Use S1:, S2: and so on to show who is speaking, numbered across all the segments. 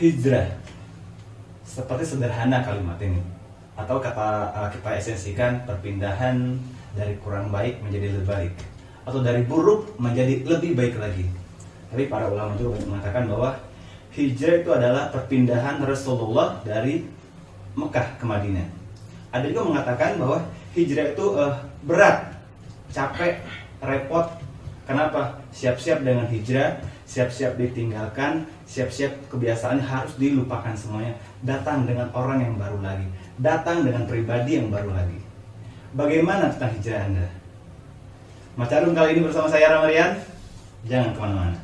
S1: hijrah. Seperti sederhana kalimat ini, atau kata kita esensikan perpindahan dari kurang baik menjadi lebih baik, atau dari buruk menjadi lebih baik lagi. Tapi para ulama juga banyak mengatakan bahwa hijrah itu adalah perpindahan Rasulullah dari Mekah ke Madinah. Ada juga mengatakan bahwa hijrah itu berat, capek, repot. Kenapa? Siap-siap dengan hijrah, siap-siap ditinggalkan, siap-siap kebiasaan harus dilupakan semuanya. Datang dengan orang yang baru lagi, datang dengan pribadi yang baru lagi. Bagaimana tentang hijrah Anda? Macarum kali ini bersama saya Ramarian. Jangan kemana-mana.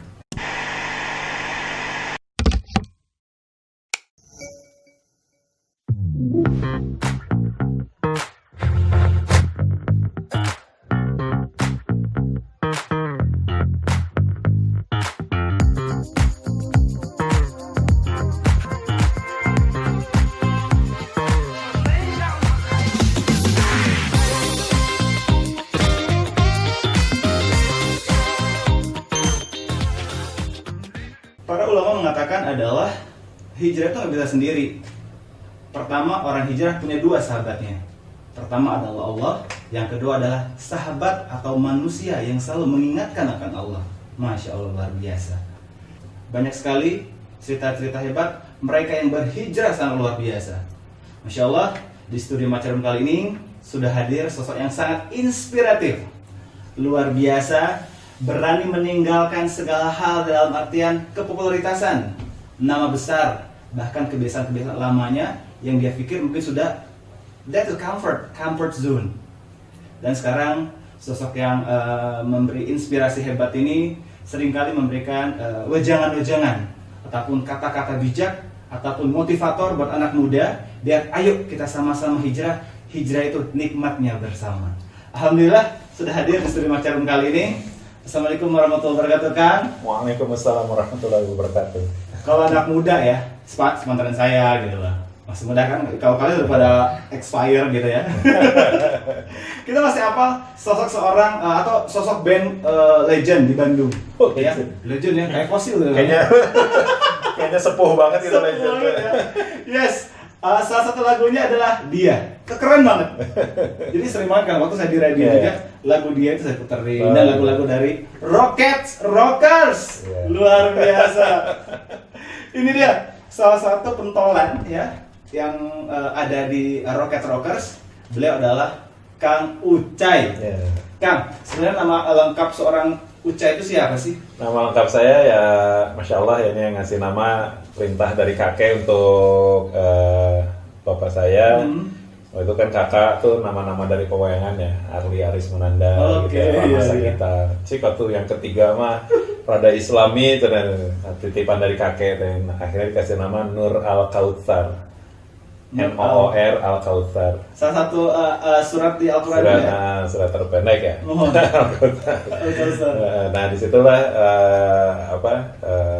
S1: Para ulama mengatakan adalah hijrah itu nggak bisa sendiri. Pertama, orang hijrah punya dua sahabatnya. Pertama adalah Allah, yang kedua adalah sahabat atau manusia yang selalu mengingatkan akan Allah. Masya Allah, luar biasa. Banyak sekali cerita-cerita hebat mereka yang berhijrah sangat luar biasa. Masya Allah, di studio Macarum kali ini sudah hadir sosok yang sangat inspiratif, luar biasa, berani meninggalkan segala hal dalam artian kepopularitasan, nama besar, bahkan kebiasaan-kebiasaan lamanya yang dia pikir mungkin sudah that is comfort zone. Dan sekarang sosok yang memberi inspirasi hebat ini seringkali memberikan wejangan-wejangan ataupun kata-kata bijak ataupun motivator buat anak muda, biar ayo kita sama-sama hijrah. Hijrah itu nikmatnya bersama. Alhamdulillah sudah hadir di studio Macarum kali ini. Assalamualaikum warahmatullahi wabarakatuh, Kang.
S2: Waalaikumsalam warahmatullahi wabarakatuh.
S1: Kalau anak muda ya, sepantaran saya gitu lah. Masih muda kan, kalau kalian udah pada expire gitu ya. Kita masih apa sosok seorang atau sosok band legend di Bandung.
S2: Oh,
S1: ya, legend ya, kayak fosil gitu.
S2: Kayaknya sepuh banget itu legend.
S1: Ya. Yes. Salah satu lagunya adalah Dia. Keren banget. Jadi sering banget kan waktu saya di radio juga, lagu Dia itu saya puterin, dan lagu-lagu dari Rockers. Luar biasa. Ini dia salah satu pentolan ya yang ada di Rockers. Beliau adalah Kang Ucai. Kang, sebenarnya nama lengkap seorang Ucai itu siapa sih?
S2: Nama lengkap saya ya, Masya Allah, ya, ini yang ngasih nama perintah dari kakek untuk bapak saya. Itu kan kakak tuh nama-nama dari pewayangan ya, Arli Aris Munandar, gitu, Rama Sagita. Cik tuh yang ketiga mah rada Islami, itu titipan dari kakek, dan akhirnya dikasih nama Nur Al Kautsar. Noor Al Kautsar.
S1: Salah satu surat di Al-Quran ya?
S2: Surat terpendek ya.
S1: Al-Kautsar.
S2: Nah disitulah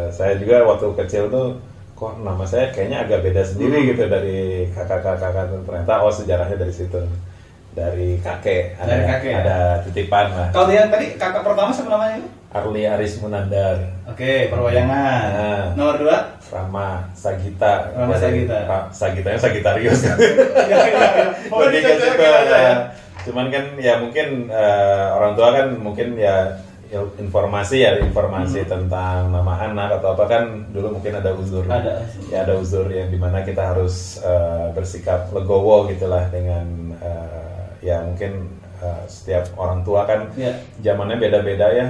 S2: saya juga waktu kecil tuh kok nama saya kayaknya agak beda sendiri gitu dari kakak-kakak. Ternyata sejarahnya dari situ, dari kakek.
S1: Dari kakek
S2: ada titipan lah.
S1: Kalau yang tadi kakak pertama siapa namanya?
S2: Arli Aris Munandar.
S1: Oke, perwayangan. Nomor 2?
S2: Rama Sagita.
S1: Rama Sagita.
S2: Sagitanya Sagitarius kan.
S1: Oh, ini
S2: ya. Cuman kan ya mungkin orang tua kan mungkin ya informasi tentang nama anak atau apa kan dulu mungkin ada uzur. Ada uzur yang dimana kita harus bersikap legowo gitulah dengan ya mungkin setiap orang tua kan zamannya beda-beda ya,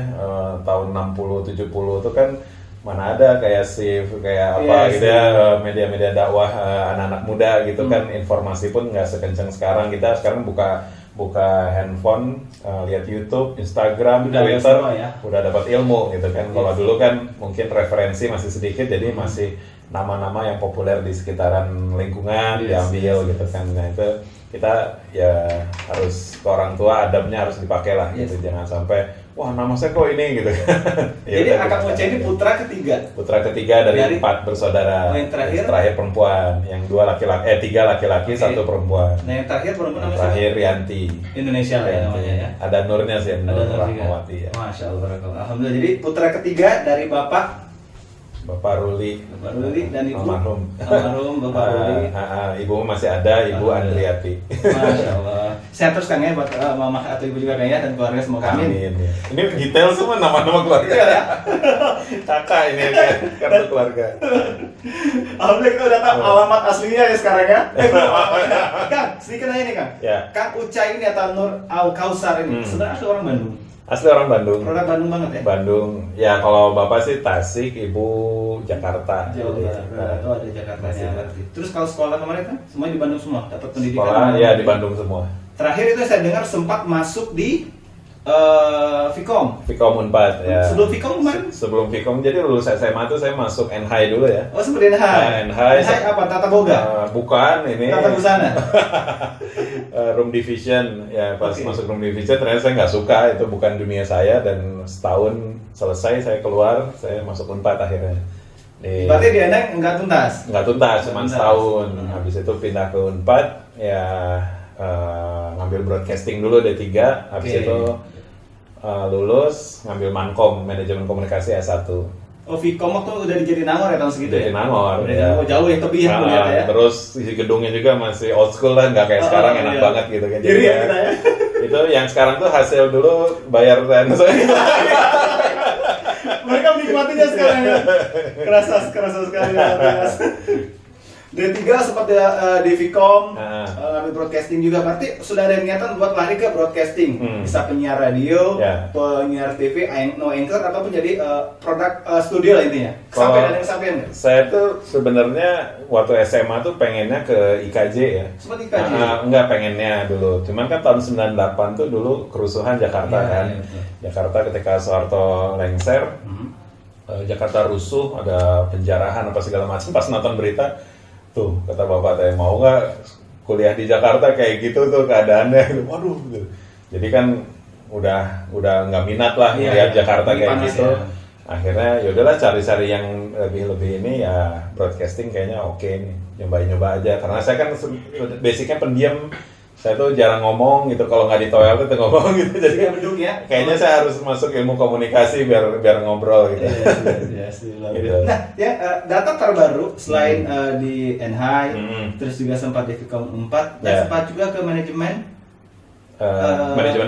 S2: tahun 60-70 itu kan mana ada kayak shift kayak apa gitu ya, media-media dakwah anak-anak muda gitu kan, informasi pun nggak sekencang sekarang. Kita sekarang buka handphone, lihat YouTube, Instagram, Twitter, udah dapat ilmu gitu kan. Kalau dulu kan mungkin referensi masih sedikit, jadi masih nama-nama yang populer di sekitaran lingkungan diambil gitu kan. Nah itu kita ya harus ke orang tua, adabnya harus dipakai lah gitu. Jangan sampai wah nama saya kok ini gitu.
S1: Jadi Akang Ucai ini putra ketiga
S2: dari 4 bersaudara.
S1: Yang
S2: terakhir perempuan, yang 3 laki-laki, 1 perempuan.
S1: Nah yang terakhir perempuan namanya
S2: terakhir Rianti.
S1: Indonesia lah ya namanya ya.
S2: Ada Nurnya sih, Nur Rahmawati ya.
S1: Masya Allah, Alhamdulillah. Jadi putra ketiga dari bapak
S2: Bapak Ruli
S1: dan Ibu
S2: almarhum
S1: Bapak Ruli.
S2: Ibu masih ada, Ibu Andriati.
S1: Masya Allah. Sehat terus Kang ya buat mama atau ibu juga kayaknya dan keluarga semoga amin.
S2: Amin. Ini detail semua nama-nama keluarga.
S1: Iya.
S2: Kakak ini kan kartu keluarga.
S1: Alhamdulillah kita udah tahu alamat aslinya ya sekarang ya. Kang, sedikit aja nih Kang.
S2: Ya.
S1: Kang Ucai ini atau Nur Al Kausar ini sebenarnya asli orang Bandung.
S2: Asli orang Bandung.
S1: Produk Bandung banget ya.
S2: Bandung. Ya kalau bapak sih Tasik, ibu Jakarta.
S1: Jawa Barat. Oh ada Jakartanya berarti. Terus kalau sekolah kemarin kan semuanya di Bandung semua, dapat pendidikan.
S2: Sekolah ya di Bandung semua.
S1: Terakhir itu saya dengar sempat masuk di Vkom.
S2: Vkom Unpad ya.
S1: Sebelum Vkom kemarin?
S2: Sebelum Vkom, jadi lulus SMA tuh saya masuk NHI dulu ya.
S1: Oh seperti NHI.
S2: NHI
S1: apa? Tata Boga?
S2: Bukan ini.
S1: Tata Busana.
S2: Room Division ya, pas masuk Room Division ternyata saya nggak suka, itu bukan dunia saya, dan setahun selesai saya keluar, saya masuk Unpad akhirnya.
S1: Berarti di NHI nggak tuntas?
S2: Nggak tuntas, cuma setahun. Habis itu pindah ke Unpad ya, ngambil broadcasting dulu D3, habis itu lulus ngambil Mankom, manajemen komunikasi S1.
S1: Oh, Vkom waktu udah dijadiin Nangor ya tahun segitu ya?
S2: Nangor,
S1: ya. Jauh ya, tapi ya ya.
S2: Terus isi gedungnya juga masih old school lah, nggak kayak sekarang enak banget gitu kan.
S1: Jadi ya,
S2: itu yang sekarang tuh hasil dulu bayar dan
S1: mereka menikmatinya sekarang ya. Kerasa sekali ya. D3 sempat di Vkom, ngambil broadcasting juga. Berarti sudah ada niatan buat lari ke broadcasting. Bisa penyiar radio, penyiar TV, no anchor, ataupun jadi produk studio lah intinya. Sampai ada yang sampean nggak?
S2: Saya tuh sebenarnya waktu SMA tuh pengennya ke IKJ ya.
S1: Sempat IKJ?
S2: Enggak pengennya dulu. Cuman kan tahun 98 tuh dulu kerusuhan Jakarta kan. Jakarta ketika Soeharto lengser, Jakarta rusuh, ada penjarahan apa segala macam. Pas nonton berita, tuh kata bapak teh, mau nggak kuliah di Jakarta kayak gitu tuh keadaannya. Waduh gitu. Jadi kan udah nggak minat lah lihat Jakarta kayak gitu. Akhirnya yaudahlah cari-cari yang lebih ini ya, broadcasting kayaknya oke nih, nyoba aja. Karena saya kan basicnya pendiam, saya tuh jarang ngomong gitu, kalau nggak di toilet tuh ngomong gitu. Jadi kan kayaknya saya harus masuk ilmu komunikasi biar ngobrol gitu.
S1: Gitu. Nah, ya data terbaru selain di NHI, terus juga sempat di Vkom 4, dan sempat juga ke manajemen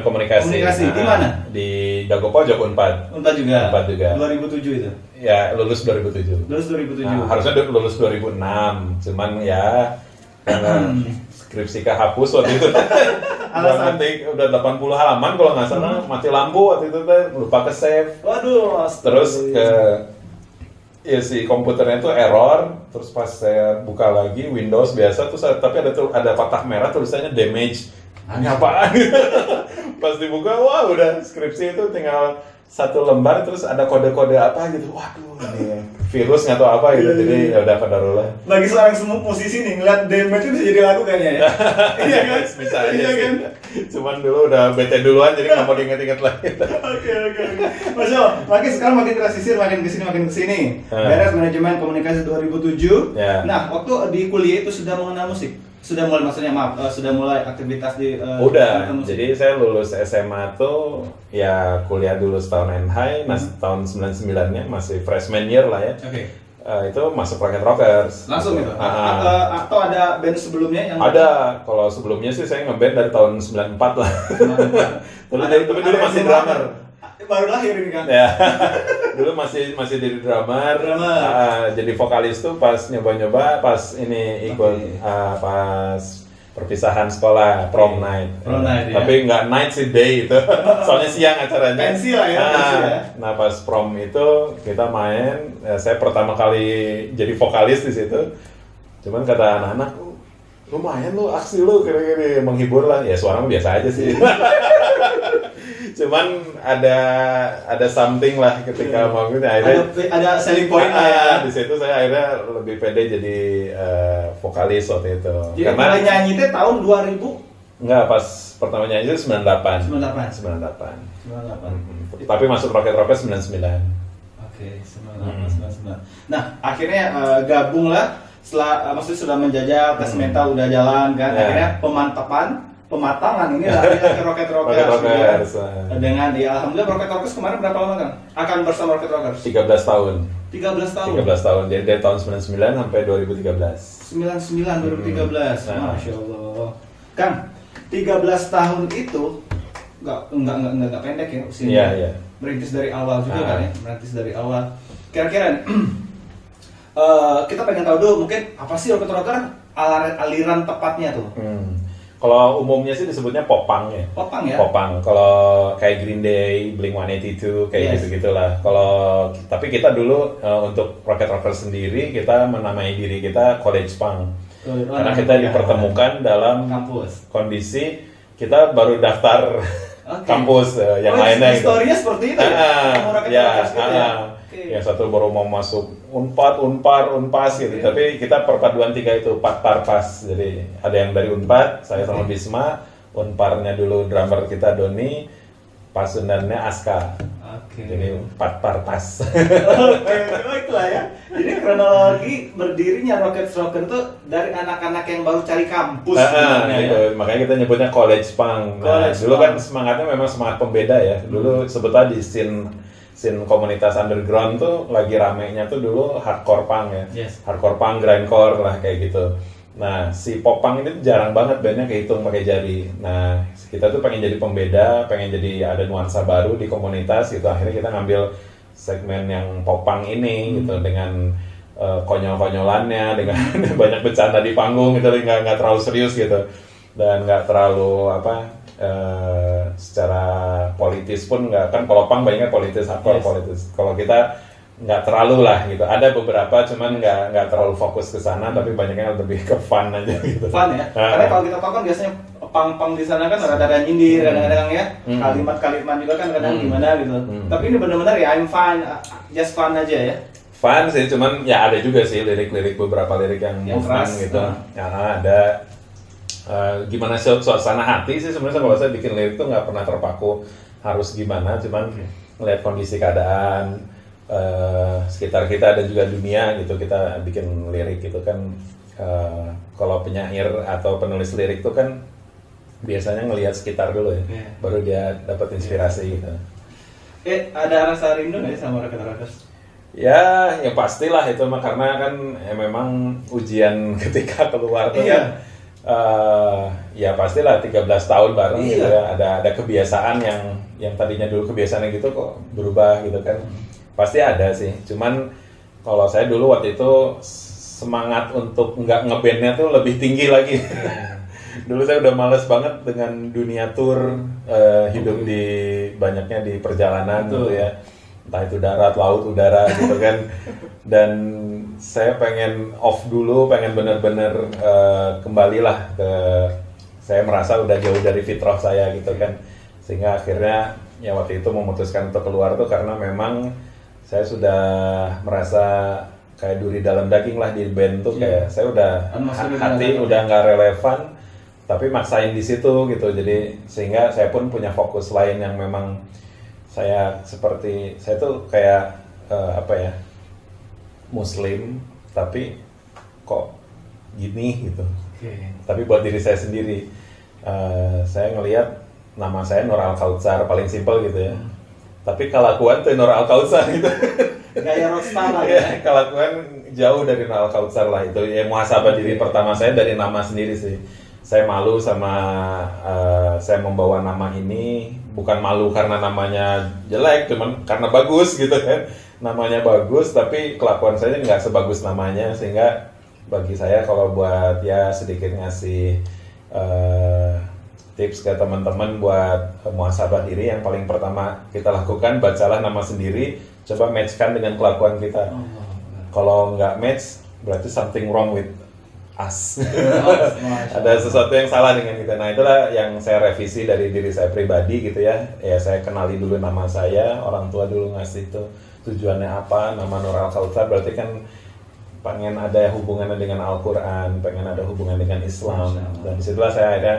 S2: komunikasi.
S1: Di mana?
S2: Di Dago Pojok Unpad.
S1: Unpad juga. 2007 itu.
S2: Ya, lulus 2007. Harusnya lulus 2006, cuman ya karena skripsi kehapus waktu itu. Udah 80 halaman kalau nggak salah, mati lampu waktu itu lupa ke save.
S1: Waduh.
S2: Terus si komputernya itu error, terus pas saya buka lagi Windows biasa tuh, tapi ada kotak merah tulisannya damage. Ini apaan? Pas dibuka, wah udah skripsi itu tinggal 1 lembar, terus ada kode-kode apa gitu. Waduh, ini virus nggak tahu apa gitu. Jadi ya udah kadarullah.
S1: Lagi seorang semua musisi nih ngeliat damage itu bisa jadi lagu kayaknya ya. Iya kan?
S2: Bisa aja sih. Cuman dulu udah bete duluan, jadi nggak mau diinget-inget lagi.
S1: Oke. Masya Allah, sekarang makin tersisir, makin kesini. Beres manajemen komunikasi 2007. Nah, waktu di kuliah itu sudah mengenal musik? Sudah mulai aktivitas di
S2: udah, jadi saya lulus SMA tuh ya kuliah dulu setahun NHI, tahun 99-nya masih freshman year lah ya. Itu masuk Rocket Rockers.
S1: Langsung gitu? Atau ada band sebelumnya yang...
S2: Ada, kalau sebelumnya sih saya ngeband dari tahun 94 lah. Tapi dulu masih drummer.
S1: Baru lahir ini kan?
S2: Ya. Dulu masih jadi drummer. Jadi vokalis tuh pas nyoba-nyoba, pas ini ikut pas perpisahan sekolah, prom night. Tapi nggak night sih, day itu. Soalnya siang acaranya.
S1: Pensi lah ya.
S2: Nah pas prom itu kita main, saya pertama kali jadi vokalis di situ. Cuman kata anak-anak, lumayan lu aksi lu, kira-kira menghibur lah. Ya suara biasa aja sih. Cuman ada something lah ketika maksudnya akhirnya
S1: ada selling point lah ya.
S2: Di situ saya akhirnya lebih pede jadi vokalis waktu itu.
S1: Jadi mulai nyanyi itu tahun 2000?
S2: Enggak, pas pertama nyanyi itu 98. Tapi masuk Rocket Rockers 99.
S1: Oke, 99. Nah, akhirnya gabung lah setelah maksudnya sudah menjajal tes mental udah jalan kan. Akhirnya pematangan ini lah ke Rocket Rockers. Dengan alhamdulillah Rocket Rockers kemarin berapa lama kan? Akan bersama Rocket Rockers?
S2: 13 tahun.
S1: 13 tahun.
S2: 13 tahun. Jadi dari tahun 99 sampai 2013.
S1: 99 2013. Masya Allah. Kang, 13 tahun itu nggak pendek ya usianya.
S2: Iya, iya.
S1: Merintis dari awal juga kan ya, merintis dari awal. Kira-kira kita pengen tahu dulu mungkin apa sih Rocket Rocker aliran tepatnya tuh.
S2: Kalau umumnya sih disebutnya popang ya.
S1: Popang ya.
S2: Popang. Kalau kayak Green Day, Blink-182 kayak gitu-gitulah. Tapi kita dulu untuk Rocket Rocker sendiri kita menamai diri kita College Punk. Karena kita dipertemukan dalam kondisi kita baru daftar kampus yang lainnya.
S1: Historinya seperti itu ya.
S2: Yang satu baru mau masuk Unpad, Unpas gitu. Tapi kita perpaduan 3 itu, Pas. Jadi ada yang dari Unpad, saya sama Bisma. Unparnya dulu drummer kita Doni, Pasundannya Aska. Jadi Pas.
S1: Itulah ya. Jadi kronologi berdirinya Rocket Rocker itu dari anak-anak yang baru cari kampus.
S2: Gitu. Makanya kita nyebutnya College Punk. Dulu kan semangatnya memang semangat pembeda ya. Dulu sebetulnya di scene komunitas underground tuh lagi ramenya tuh dulu hardcore punk ya. Hardcore punk, grindcore lah kayak gitu. Nah, si pop punk ini jarang banget bandnya kehitung pakai jari. Nah, kita tuh pengen jadi pembeda, pengen jadi ada nuansa baru di komunitas gitu. Akhirnya kita ngambil segmen yang pop punk ini gitu dengan konyol-konyolannya, dengan banyak bercanda di panggung gitu, nggak terlalu serius gitu. Dan nggak terlalu secara politis pun nggak, kan kalau punk banyaknya politis, hardcore politis. Kalau kita nggak terlalu lah gitu. Ada beberapa cuman nggak terlalu fokus ke sana, tapi banyaknya lebih ke fun aja gitu.
S1: Fun ya. Karena kalau kita tahu kan biasanya punk di sana kan rada-rada nyindir, kadang-kadang ya kalimat-kalimat juga kan kadang gimana gitu. Tapi ini benar-benar ya I'm fine, just fun aja ya.
S2: Fun sih, cuman ya ada juga sih lirik-lirik, beberapa lirik yang fun gitu. Ya ada. Gimana suasana hati sih sebenarnya kalau saya bikin lirik tuh nggak pernah terpaku harus gimana, cuman ngelihat kondisi keadaan sekitar kita dan juga dunia gitu, kita bikin lirik gitu kan. Kalau penyair atau penulis lirik tuh kan biasanya ngelihat sekitar dulu ya, baru dia dapat inspirasi gitu.
S1: Ada rasa rindu nggak sama Rocket Rockers?
S2: Ya, yang pastilah itu mah, karena kan memang ujian ketika keluar tuh kan. Ya pastilah 13 tahun bareng gitu ya, ada kebiasaan yang tadinya dulu kebiasaan gitu kok berubah gitu kan, pasti ada sih. Cuman kalau saya dulu waktu itu semangat untuk nggak ngebandnya tuh lebih tinggi lagi. Dulu saya udah males banget dengan dunia tour, hidup di banyaknya di perjalanan gitu ya, entah itu darat, laut, udara gitu kan. Dan saya pengen off dulu, pengen bener-bener kembalilah ke, saya merasa udah jauh dari fitrah saya gitu kan, sehingga akhirnya ya waktu itu memutuskan untuk keluar tuh karena memang saya sudah merasa kayak duri dalam daging lah di band tuh, kayak saya udah hati udah nggak relevan, tapi maksain di situ gitu. Jadi sehingga saya pun punya fokus lain yang memang saya tuh kayak Muslim tapi kok gini gitu. Tapi buat diri saya sendiri, saya ngelihat nama saya Nur Al-Kautsar, paling simpel gitu ya. Tapi kelakuan tuh Nur Al-Kautsar gitu.
S1: Gaya rockstar lah ya.
S2: Kelakuan jauh dari Nur Al-Kautsar lah itu. Ya muhasabah diri pertama saya dari nama sendiri sih. Saya malu sama saya membawa nama ini, bukan malu karena namanya jelek, cuman karena bagus gitu kan. Namanya bagus tapi kelakuan saya nggak sebagus namanya, sehingga bagi saya kalau buat ya sedikit ngasih tips ke teman-teman buat muhasabah diri, yang paling pertama kita lakukan, bacalah nama sendiri, coba matchkan dengan kelakuan kita. Kalau nggak match berarti something wrong with us. Ada sesuatu yang salah dengan kita. Nah itulah yang saya revisi dari diri saya pribadi gitu ya. Ya saya kenali dulu nama saya, orang tua dulu ngasih itu tujuannya apa, nama Nur Al-Kautsar berarti kan pengen ada hubungannya dengan Al-Quran, pengen ada hubungan dengan Islam. Dan disitulah saya ada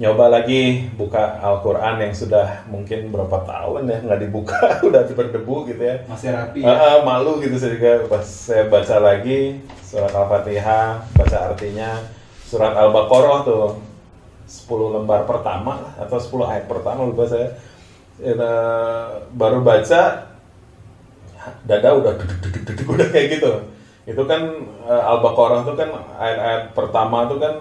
S2: nyoba lagi buka Al-Quran yang sudah mungkin berapa tahun ya nggak dibuka, udah berdebu gitu ya,
S1: masih rapi ya?
S2: Malu gitu saya juga. Pas saya baca lagi surat Al-Fatihah, baca artinya, surat Al-Baqarah tuh 10 lembar pertama atau 10 ayat pertama lupa saya, baru baca dada udah duduk udah kayak gitu. Itu kan Al-Baqarah tuh kan ayat-ayat pertama tuh kan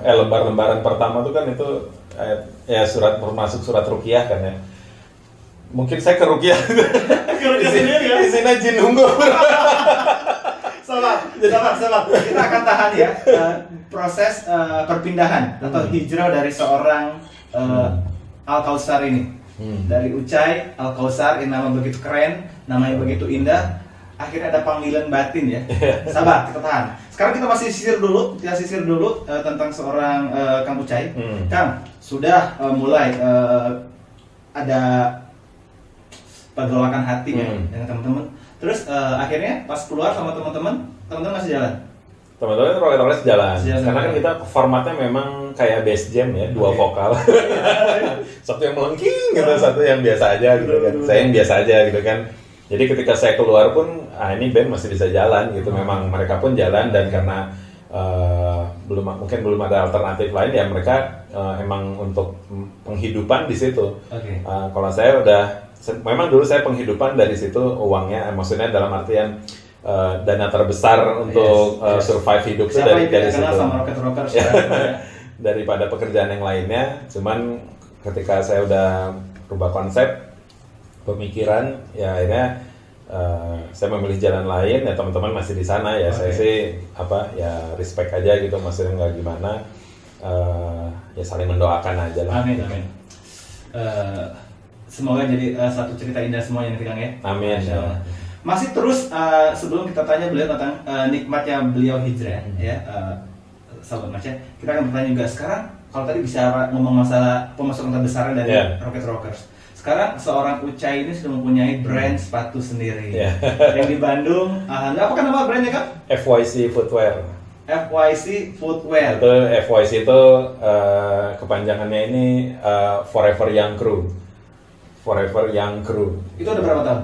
S2: lembar-lembaran pertama tuh kan itu ayat, ya surat termasuk surat ruqyah kan ya. Mungkin saya ke ruqyah.
S1: sendiri ya.
S2: Isinya jin ungu.
S1: Sabar. Kita akan tahan ya proses perpindahan atau hijrah dari seorang Al-Kautsar ini. Dari Ucai Al-Kautsar yang nama begitu keren, namanya begitu indah, akhirnya ada panggilan batin ya. Sabar, kita tahan. Sekarang kita masih sisir dulu tentang seorang Kang Ucai. Kang, sudah mulai ada pergolakan hati ya dengan teman-teman. Terus akhirnya pas keluar sama teman-teman masih jalan.
S2: Teman-teman roles jalan. Karena kan kita formatnya memang kayak bass jam ya, dua vokal. Satu yang melengking gitu, satu yang biasa aja gitu kan. Saya yang biasa aja gitu kan. Jadi ketika saya keluar pun, ini band masih bisa jalan gitu. Memang mereka pun jalan dan karena mungkin belum ada alternatif lain ya mereka emang untuk penghidupan di situ. Kalau saya memang dulu saya penghidupan dari situ uangnya, maksudnya dalam artian dana terbesar untuk survive hidup itu dari situ.
S1: Sama rocker
S2: Daripada pekerjaan yang lainnya. Cuman ketika saya udah rubah konsep pemikiran, ya akhirnya saya memilih jalan lain. Ya teman-teman masih di sana ya. Saya sih respect aja gitu, maksudnya nggak gimana. Ya saling mendoakan aja lah.
S1: Amin. Semoga jadi satu cerita indah semuanya nih Kang ya.
S2: Amin.
S1: Masih terus sebelum kita tanya beliau tentang nikmatnya beliau hijrah ya, sahabat Mas ya, kita akan bertanya juga sekarang kalau tadi bisa ngomong masalah pemasukan terbesar dari Rocket Rockers. Sekarang seorang Ucai ini sudah mempunyai brand sepatu sendiri yang di Bandung. Apa kan nama brandnya Kak?
S2: FYC Footwear.
S1: FYC Footwear.
S2: Itu FYC itu kepanjangannya ini Forever Young Crew. Forever Young Crew.
S1: Itu udah berapa tahun?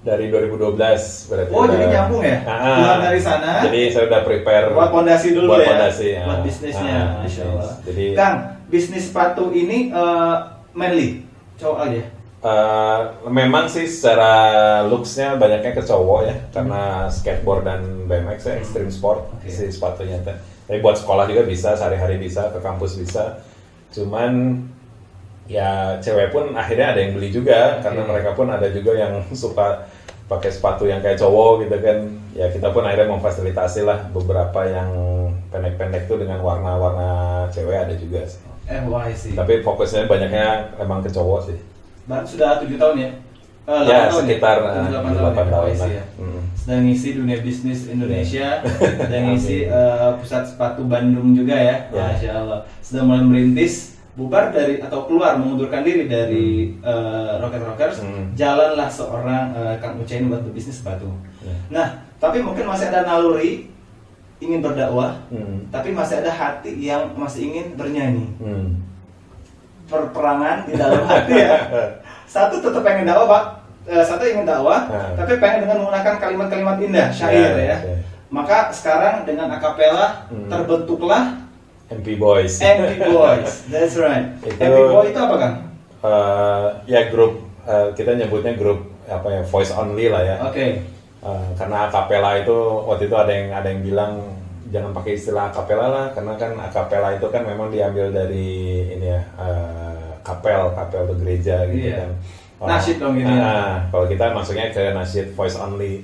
S2: Dari 2012 berarti.
S1: Oh, jadi nyambung ya? Keluar dari sana.
S2: Jadi saya udah prepare
S1: buat fondasi dulu
S2: buat
S1: ya.
S2: Fondasi,
S1: buat bisnisnya. Masya Allah.
S2: Jadi
S1: Kang, bisnis sepatu ini manly, cowok aja.
S2: Memang sih secara looks-nya banyaknya ke cowok ya, karena skateboard dan BMX ya, extreme sport si sepatunya. Tapi buat sekolah juga bisa, sehari-hari bisa, ke kampus bisa. Cuman ya cewek pun akhirnya ada yang beli juga, karena mereka pun ada juga yang suka pakai sepatu yang kayak cowok gitu kan. Ya kita pun akhirnya memfasilitasi lah beberapa yang pendek-pendek tuh dengan warna-warna cewek ada juga sih.
S1: FYC.
S2: Tapi fokusnya banyaknya emang ke cowok sih.
S1: Baru sudah 7 tahun ya?
S2: Ya sekitar
S1: 8
S2: tahun lah.
S1: Ya. Sedang ngisi dunia bisnis Indonesia, sedang ngisi pusat sepatu Bandung juga ya. Masya Allah. Sedang mulai merintis, bubar dari atau keluar mengundurkan diri dari Rocket Rockers, jalanlah seorang Kang Ucai ini buat berbisnis sepatu. Nah, tapi mungkin masih ada naluri ingin berdakwah, tapi masih ada hati yang masih ingin bernyanyi. Perperangan di dalam hati ya. Satu tetap pengen dakwah, Pak. Satu ingin dakwah, tapi pengen dengan menggunakan kalimat-kalimat indah, syair ya. Maka sekarang dengan akapela terbentuklah
S2: MP Boys.
S1: MP Boys, that's right. MP Boys itu apa Kang?
S2: Ya grup, kita nyebutnya grup apa ya, voice only lah ya. Karena akapela itu waktu itu ada yang bilang jangan pakai istilah akapela lah, karena kan akapela itu kan memang diambil dari ini ya, kapel tuh gereja gitu kan.
S1: Nasyid dong ini.
S2: Kalau kita masuknya ke nasyid voice only.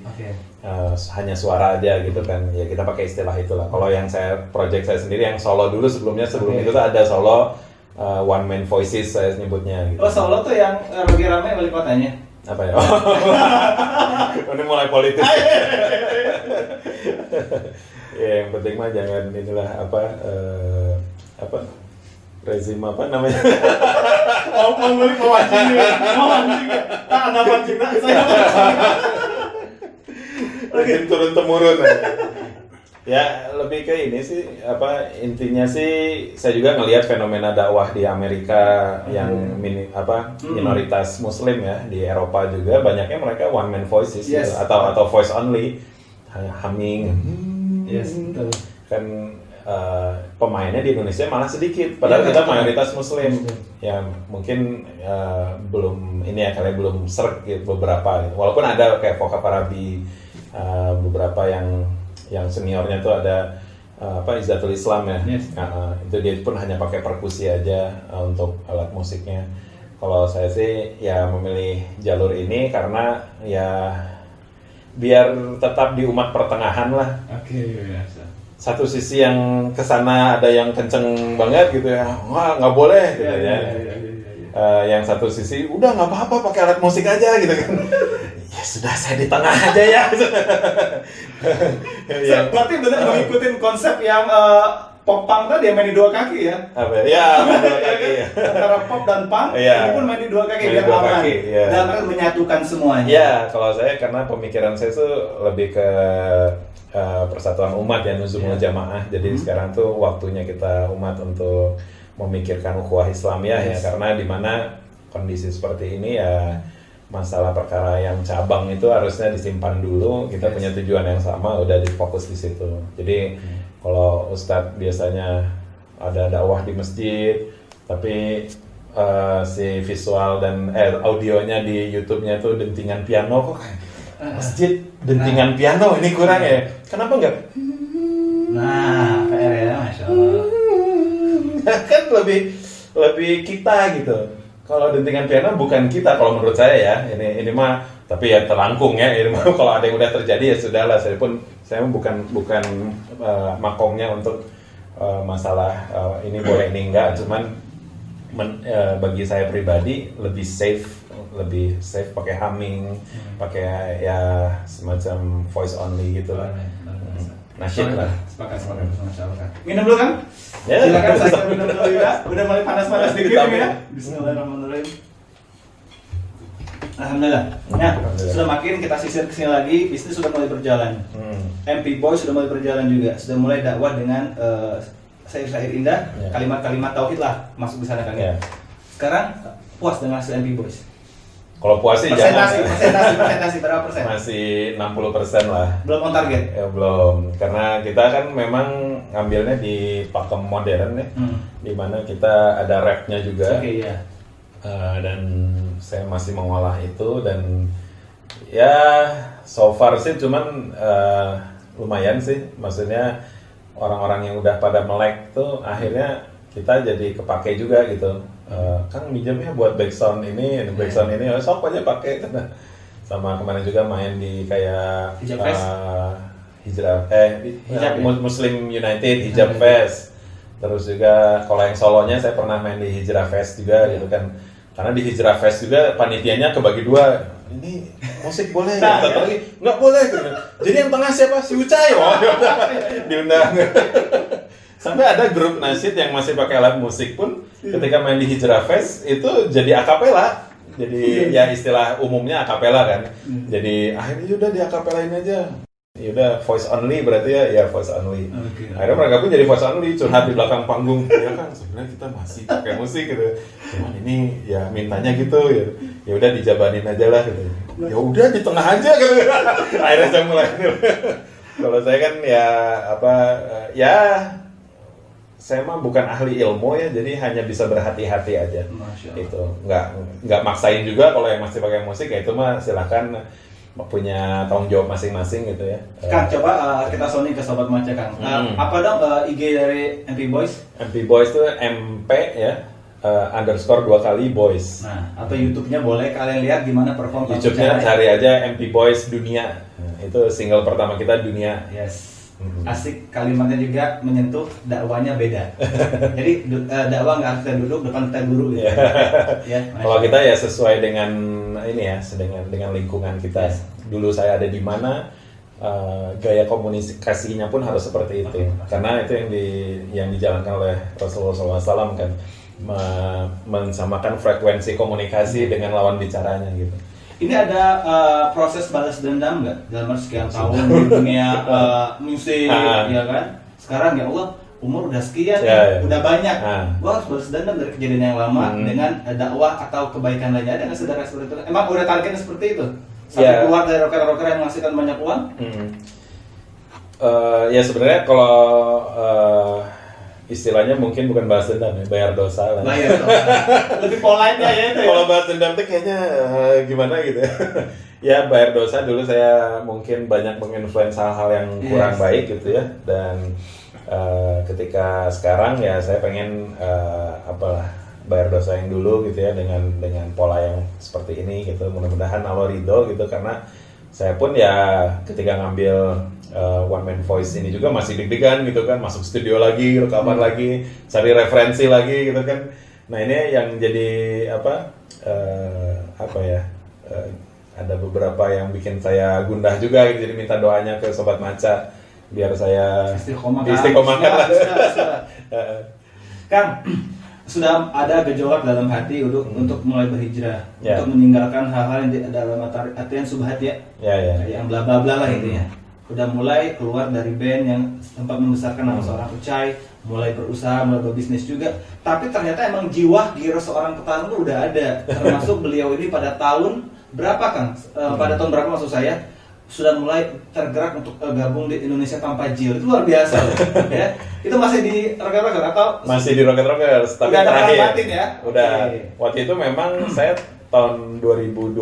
S2: Hanya suara aja gitu kan. Ya kita pakai istilah itulah. Kalau yang project saya sendiri yang solo dulu sebelum itu tuh ada solo one man voices saya nyebutnya gitu.
S1: Oh, solo tuh yang Rogi Rame wali kotanya.
S2: Apa ya? Ini mulai politis. Ya, yang penting mah jangan inilah apa rezim apa namanya?
S1: Mau mancing ya? Tak ada mancing, saya
S2: rezim turun temurun. Ya lebih ke ini sih, intinya sih saya juga ngelihat fenomena dakwah di Amerika yang minoritas Muslim ya, di Eropa juga banyaknya mereka one man voices gitu, atau voice only, humming.
S1: Betul.
S2: Kan pemainnya di Indonesia malah sedikit, padahal kita mayoritas Muslim. Ya mungkin belum ini ya, kalian belum serg gitu, beberapa gitu. Walaupun ada kayak Foka Parabi, beberapa yang seniornya tuh ada Izzatul Islam ya. Itu dia pun hanya pakai perkusi aja untuk alat musiknya. Kalau saya sih ya memilih jalur ini karena ya biar tetap di umat pertengahan lah.
S1: Biasa.
S2: Satu sisi yang kesana ada yang kenceng banget gitu ya, wah nggak boleh gitu ya. Yang satu sisi udah nggak apa-apa pakai alat musik aja gitu kan. Ya sudah, saya di tengah aja ya.
S1: Berarti benar mengikuti konsep yang pop punk tadi yang main di dua kaki ya?
S2: Apa ya? Main dua kaki ya.
S1: Antara pop dan punk, ini pun main di dua kaki biar aman. Dan mereka menyatukan semuanya.
S2: Ya, kalau saya karena pemikiran saya tuh lebih ke persatuan umat ya, nuzumul jamaah. Jadi sekarang tuh waktunya kita umat untuk memikirkan ukhuwah Islamiyah ya, karena di mana kondisi seperti ini ya masalah perkara yang cabang itu harusnya disimpan dulu. Kita punya tujuan yang sama, udah difokus di situ. Jadi kalau Ustadz biasanya ada dakwah di masjid, tapi si visual dan audionya di YouTube-nya tuh dentingan piano, kok masjid dentingan piano ini kurang ya? Kenapa enggak?
S1: Nah, PR ya, Masya Allah.
S2: Kan lebih kita gitu. Kalau dentingan piano bukan kita, kalau menurut saya ya. Ini mah, tapi ya terangkung ya. Ini mah kalau ada yang udah terjadi ya sudahlah. Saya bukan makomnya untuk masalah ini boleh ini enggak. Cuman bagi saya pribadi lebih safe pakai humming, pakai ya semacam voice only gitu lah. Nasyid lah.
S1: Sepakat masyaallah. Minum dulu kan?
S2: Ya,
S1: silakan saya minum dulu ya. Udah mulai panas-panas dikit ya. Bismillahirrahmanirrahim. Alhamdulillah. Nah, sudah makin kita sisir kesini lagi, bisnis sudah mulai berjalan. MP Boy sudah mulai berjalan juga. Sudah mulai dakwah dengan syair-syair indah, kalimat-kalimat tauhid lah masuk di sana kan ya. Sekarang puas dengan hasil MP Boys?
S2: Kalau puas sih jangan.
S1: Persentase berapa persen?
S2: Masih 60% lah.
S1: Belum on target?
S2: Ya belum, karena kita kan memang ngambilnya di pakem modern ya, di mana kita ada rapnya juga.
S1: Iya.
S2: Dan saya masih mengolah itu dan ya so far sih cuman lumayan sih, maksudnya orang-orang yang udah pada melek tuh akhirnya kita jadi kepake juga gitu. Kan minjemnya buat backsound ini sok aja pakai. Sama kemarin juga main di kayak Muslim United Hijab Fest. Terus juga kalau yang solonya saya pernah main di Hijrah Fest juga gitu kan. Karena di Hijrah Fest juga panitianya kebagi dua. Ini musik boleh gitu, lagi nggak boleh gitu. Jadi yang tengah siapa? Si Ucai. Diundang. Sampai ada grup nasyid yang masih pakai alat musik pun ketika main di Hijrah Fest itu jadi akapela. Jadi ya istilah umumnya akapela kan. Jadi akhirnya udah di akapelain aja. Ya udah voice only berarti ya voice only. Akhirnya mereka pun jadi voice only, curhat di belakang panggung. Ya kan sebenarnya kita masih pakai musik gitu. Cuman ini ya mintanya gitu ya. Ya udah dijabanin aja lah gitu. Ya udah di tengah aja gitu. Akhirnya saya mulai. Kalau saya kan ya saya mah bukan ahli ilmu ya, jadi hanya bisa berhati-hati aja. Itu nggak maksain juga. Kalau yang masih pakai musik ya itu mah silakan punya tanggung jawab masing-masing gitu ya.
S1: Kang, coba kita sounding ke sobat Maca Kang. Apa dong IG dari MP Boys?
S2: MP Boys itu MP ya _ 2 kali Boys.
S1: Nah, atau YouTube-nya boleh kalian lihat gimana perform.
S2: YouTube-nya cari aja MP Boys Dunia. Itu single pertama kita Dunia.
S1: Yes. Asik, kalimatnya juga menyentuh, dakwanya beda. Jadi dakwah nggak harus kita duduk depan kita guru gitu. Ya,
S2: kalau kita ya sesuai dengan ini ya, dengan lingkungan kita. Dulu saya ada di mana, gaya komunikasinya pun harus seperti itu. Karena itu yang dijalankan oleh Rasulullah SAW kan, mensamakan frekuensi komunikasi dengan lawan bicaranya gitu.
S1: Ini ada proses balas dendam nggak dalam sekian tahun di dunia musik, ya kan? Sekarang ya Allah, umur udah sekian, udah banyak, gua harus balas dendam dari kejadian yang lama dengan dakwah atau kebaikan lainnya. Ada nggak saudara seperti itu? Emang udah targetnya seperti itu? Sampai keluar dari rocker-rocker yang menghasilkan banyak uang?
S2: Ya sebenarnya kalau istilahnya mungkin bukan balas dendam ya, bayar dosa lah.
S1: Bayar dosa. Lebih polite ya itu ya.
S2: Kalau balas dendam tuh kayaknya gimana gitu ya. Ya bayar dosa, dulu saya mungkin banyak menginfluence hal-hal yang kurang baik gitu ya, dan ketika sekarang ya saya pengen bayar dosa yang dulu gitu ya, dengan pola yang seperti ini gitu. Mudah-mudahan Allah ridho gitu, karena saya pun ya ketika ngambil One Man Voice ini juga masih deg-degan gitu kan, masuk studio lagi, rekaman lagi, cari referensi lagi gitu kan. Nah ini yang jadi ada beberapa yang bikin saya gundah juga gitu, jadi minta doanya ke Sobat Maca biar saya istiqomahkan lah.
S1: Kang, sudah ada gejolak dalam hati untuk mulai berhijrah, untuk meninggalkan hal-hal yang dalam artian subhat ya, yang bla bla bla lah intinya. Udah mulai keluar dari band yang sempat membesarkan nama seorang Ucai, mulai berusaha, mulai berbisnis juga. Tapi ternyata emang jiwa giro seorang petarung itu udah ada. Termasuk beliau ini pada tahun berapa Kang? Pada tahun berapa maksud saya? Sudah mulai tergerak untuk gabung di Indonesia Tanpa Jil. Itu luar biasa loh, ya. Itu masih di Rocket Rockers atau?
S2: Masih di Rocket Rockers, tapi
S1: udah
S2: terakhir.
S1: batin ya?
S2: Udah. Waktu itu memang saya tahun 2012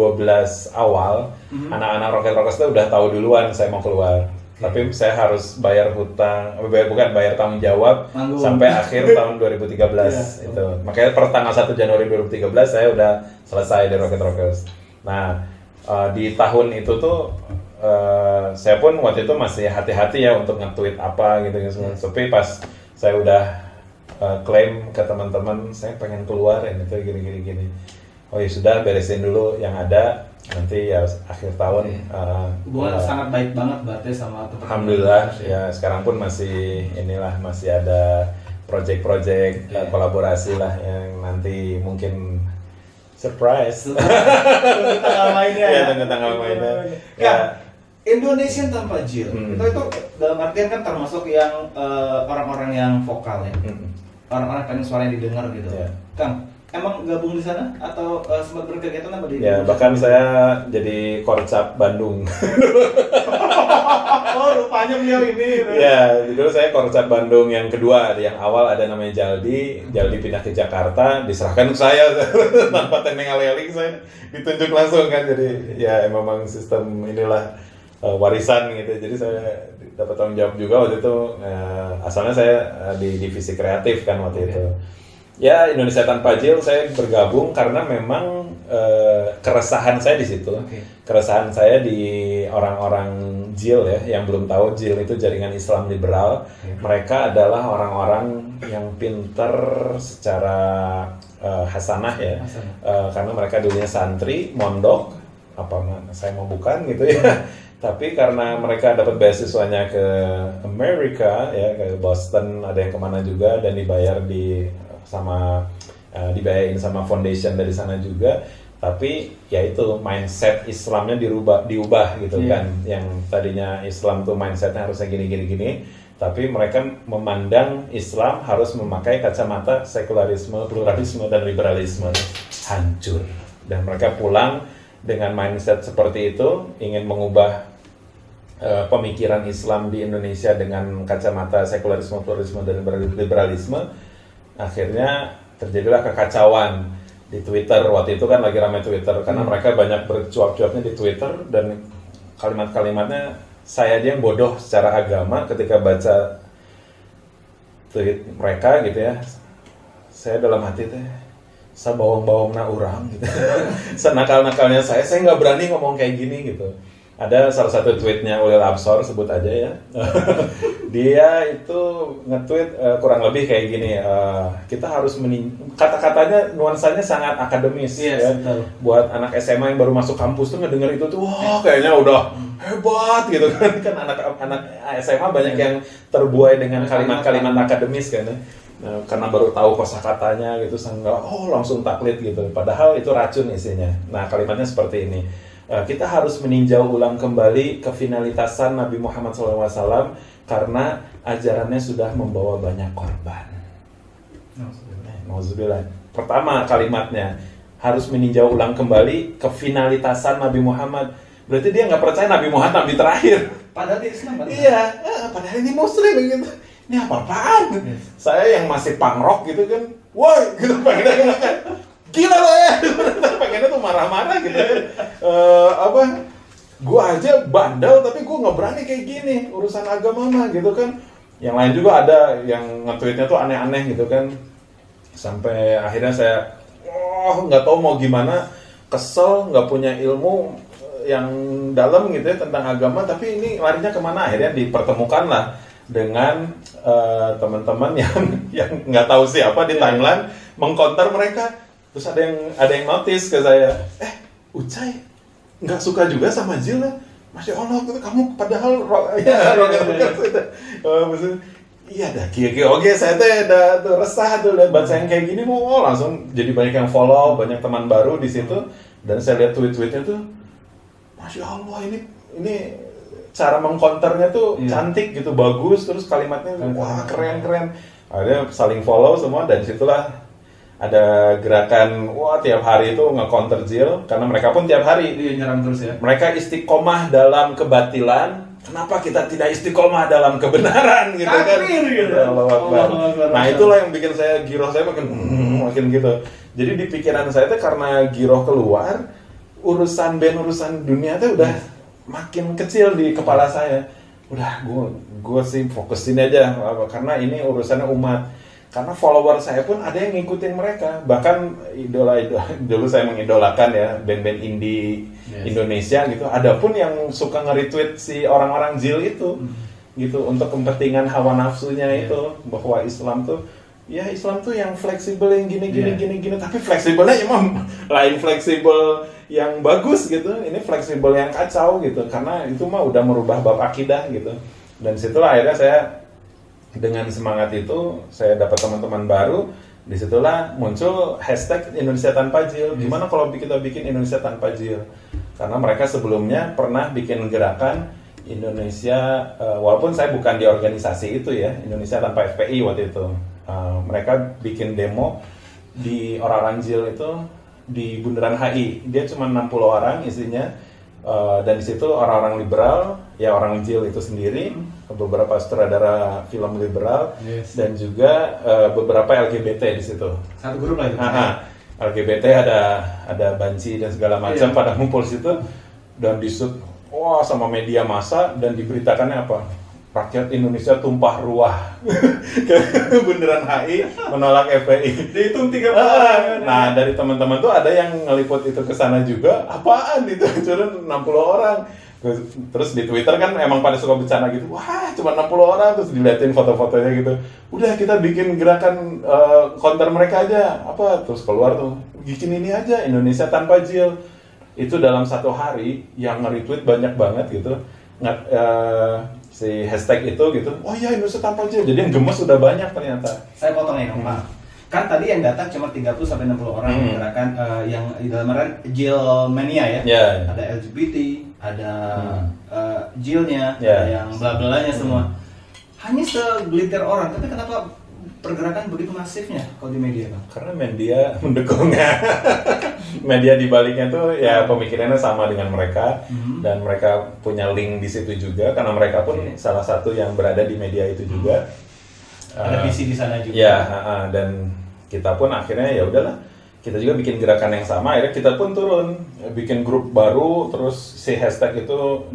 S2: awal, anak-anak Rocket Rockers itu udah tahu duluan saya mau keluar. Tapi saya harus bayar bayar tanggung jawab sampai akhir tahun 2013 itu. Makanya per tanggal 1 Januari 2013 saya udah selesai di Rocket Rockers. Nah, di tahun itu tuh saya pun waktu itu masih hati-hati ya untuk nge-tweet apa gitu. Tapi pas saya udah klaim ke teman-teman, saya pengen keluar ini tuh gini. Oh ya sudah, beresin dulu yang ada, nanti ya akhir tahun.
S1: Hubungan sangat baik banget berarti sama teman-teman.
S2: Alhamdulillah ya, sekarang pun masih masih ada project-project kolaborasi lah yang nanti mungkin surprise.
S1: Tunggu tanggal mainnya.
S2: Ya, tunggu tanggal mainnya.
S1: Ya. Indonesian Tanpa Jil, itu dalam artian kan termasuk yang orang-orang yang vokal ya, orang-orang paling suara yang didengar gitu. Kang, emang gabung di sana atau sempat berkegiatan apa di?
S2: Ya, bahkan saya jadi korcap Bandung.
S1: Oh, rupanya beliau ini.
S2: Ya, dulu saya korcap Bandung yang kedua. Yang awal ada namanya Jaldi pindah ke Jakarta, diserahkan ke saya tanpa tendeng alih-alih, saya ditunjuk langsung kan. Jadi ya memang sistem inilah warisan gitu. Jadi saya dapat tanggung jawab juga waktu itu. Asalnya saya di divisi kreatif kan waktu itu. Ya, Indonesia Tanpa Jil saya bergabung karena memang keresahan saya di situ. Keresahan saya di orang-orang Jil ya, yang belum tahu Jil itu jaringan Islam liberal. Mereka adalah orang-orang yang pinter secara hasanah ya. Karena mereka dulunya santri, mondok, saya mau bukan gitu ya. Tapi karena mereka dapat beasiswanya ke Amerika ya, ke Boston, ada yang kemana juga, dan dibayarin sama foundation dari sana juga. Tapi ya itu mindset Islamnya diubah gitu kan. Yang tadinya Islam tuh mindsetnya harusnya gini, tapi mereka memandang Islam harus memakai kacamata sekularisme, pluralisme, dan liberalisme. Hancur. Dan mereka pulang dengan mindset seperti itu, ingin mengubah pemikiran Islam di Indonesia dengan kacamata sekularisme, pluralisme, dan liberalisme. Akhirnya terjadilah kekacauan di Twitter. Waktu itu kan lagi ramai Twitter, karena mereka banyak bercuap-cuapnya di Twitter, dan kalimat-kalimatnya saya aja yang bodoh secara agama ketika baca tweet mereka gitu ya. Saya dalam hati teh, sabawang-bawangna urang gitu. Senakal-nakalnya saya nggak berani ngomong kayak gini gitu. Ada salah satu tweetnya Ulil Absor, sebut aja ya. Dia itu nge-tweet kurang lebih kayak gini, kita harus kata-katanya nuansanya sangat akademis ya. Buat anak SMA yang baru masuk kampus tuh ngedenger itu tuh, wah kayaknya udah hebat gitu kan. Kan anak SMA banyak yang terbuai dengan kalimat-kalimat akademis kan ya. Nah, karena baru tahu kosakatanya gitu, langsung taklid gitu. Padahal itu racun isinya. Nah, kalimatnya seperti ini. Kita harus meninjau ulang kembali kefinalitasan Nabi Muhammad SAW karena ajarannya sudah membawa banyak korban. Nauzubillah. Pertama kalimatnya, harus meninjau ulang kembali kefinalitasan Nabi Muhammad. Berarti dia nggak percaya Nabi Muhammad Nabi terakhir.
S1: Padahal dia Islam kan?
S2: Iya, padahal ini Muslim gitu. ini apa-apaan? Saya yang masih punk rock gitu kan, woi gitu pengennya kan, gila lo ya, pengennya tuh marah-marah gitu kan, gue aja bandel tapi gue nggak berani kayak gini urusan agama mah gitu kan. Yang lain juga ada yang nge-tweetnya tuh aneh-aneh gitu kan, sampai akhirnya saya nggak tahu mau gimana, kesel, nggak punya ilmu yang dalam gitu ya tentang agama, tapi ini larinya kemana? Akhirnya dipertemukan lah dengan teman-teman yang nggak tahu siapa di timeline mengcounter mereka. Terus ada yang notice ke saya, Ucai nggak suka juga sama Jil ya? Masya Allah, kamu padahal iya dah, oke saya tuh resah tuh lihat baca yang kayak gini, mau langsung jadi banyak yang follow, banyak teman baru di situ, dan saya lihat tweet-tweetnya tuh, Masya Allah ini cara mengcounternya tuh cantik gitu, bagus, terus kalimatnya wah keren. Akhirnya saling follow semua, dan situlah ada gerakan tiap hari itu nge-counter Jil, karena mereka pun tiap hari
S1: nyerang terus ya.
S2: Mereka istiqomah dalam kebatilan, kenapa kita tidak istiqomah dalam kebenaran gitu kan?
S1: Gitu.
S2: Nah itulah yang bikin saya giroh saya makin gitu. Jadi di pikiran saya itu karena giroh keluar, urusan dunia itu udah makin kecil di kepala saya. Udah gue sih fokusin aja karena ini urusannya umat. Karena follower saya pun ada yang ngikutin mereka. Bahkan idola dulu saya mengidolakan ya band-band indie Indonesia gitu. Ada pun yang suka nge-retweet si orang-orang Jil itu gitu untuk kepentingan hawa nafsunya itu, bahwa Islam tuh yang fleksibel, yang gini, tapi fleksibelnya emang lain fleksibel yang bagus gitu, ini fleksibel yang kacau gitu, karena itu mah udah merubah bab akidah gitu. Dan situlah akhirnya saya dengan semangat itu saya dapat teman-teman baru, disitulah muncul hashtag Indonesia Tanpa Jil. Gimana kalau kita bikin Indonesia Tanpa Jil? Karena mereka sebelumnya pernah bikin gerakan Indonesia, walaupun saya bukan di organisasi itu ya, Indonesia Tanpa FPI waktu itu. Mereka bikin demo di orang-orang Jil itu di Bundaran HI. Dia cuma 60 orang isinya, dan di situ orang-orang liberal, ya orang Jil itu sendiri, beberapa sutradara film liberal, dan juga beberapa LGBT di situ.
S1: Satu grup lah itu.
S2: LGBT ada banci dan segala macam pada ngumpul situ, dan disut sama media massa, dan diberitakannya apa? Rakyat Indonesia tumpah ruah ke Bundaran HI menolak FPI.
S1: Dihitung 3 orang.
S2: Nah, dari teman-teman tuh ada yang ngeliput itu ke sana juga. Apaan itu? Turun 60 orang. Terus di Twitter kan emang pada suka bercanda gitu. Wah, cuma 60 orang, terus diliatin foto-fotonya gitu. Udah kita bikin gerakan counter mereka aja. Apa? Terus keluar tuh, bikin ini aja Indonesia Tanpa Jil. Itu dalam satu hari yang nge-retweet banyak banget gitu. Si hashtag itu gitu, Indonesia Tanpa Jil, jadi yang gemes sudah banyak ternyata.
S1: Saya potong ya Pak. Kan tadi yang datang cuma 30-60 orang gerakan yang di dalam Jil Mania ya. Ada LGBT, ada Jilnya, ada yang bla-blanya semua. Hanya segelintir orang, tapi kenapa pergerakan begitu masifnya kalau di media Bang?
S2: Karena media mendukungnya. Media di baliknya tuh ya pemikirannya sama dengan mereka, dan mereka punya link di situ juga karena mereka pun salah satu yang berada di media itu juga.
S1: Ada visi di sana juga.
S2: Ya, dan kita pun akhirnya ya udahlah, kita juga bikin gerakan yang sama. Akhirnya kita pun turun, bikin grup baru, terus si hashtag itu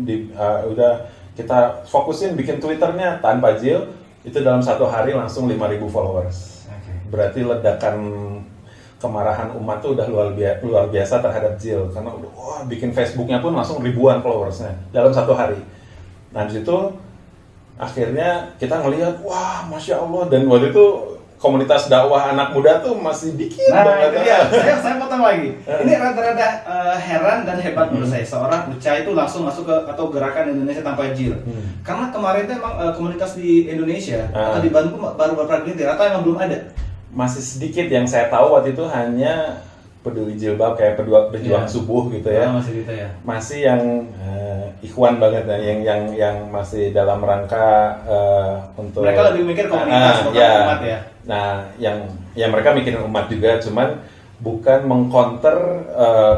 S2: udah kita fokusin bikin Twitternya Tanpa Jil. Itu dalam satu hari langsung 5.000 followers. Berarti ledakan kemarahan umat tuh udah luar biasa terhadap Jil, karena udah bikin Facebooknya pun langsung ribuan followersnya dalam satu hari. Nah di situ akhirnya kita ngelihat, Masya Allah, dan waktu itu komunitas dakwah anak muda tuh masih dikit banget.
S1: Saya potong lagi. Ini rada-rada heran dan hebat menurut saya. Seorang Ucai itu langsung masuk ke atau gerakan Indonesia Tanpa Jil. Karena kemarin itu emang komunitas di Indonesia atau di Bandung baru bergelintir atau emang belum ada?
S2: Masih sedikit. Yang saya tahu waktu itu hanya peduli jilbab, kayak berjuang subuh gitu ya.
S1: Masih gitu ya.
S2: Masih yang ikhwan banget ya, yang masih dalam rangka untuk
S1: mereka lebih mikir komunitas umat ya.
S2: Nah, yang mereka mikirin umat juga, cuman bukan mengcounter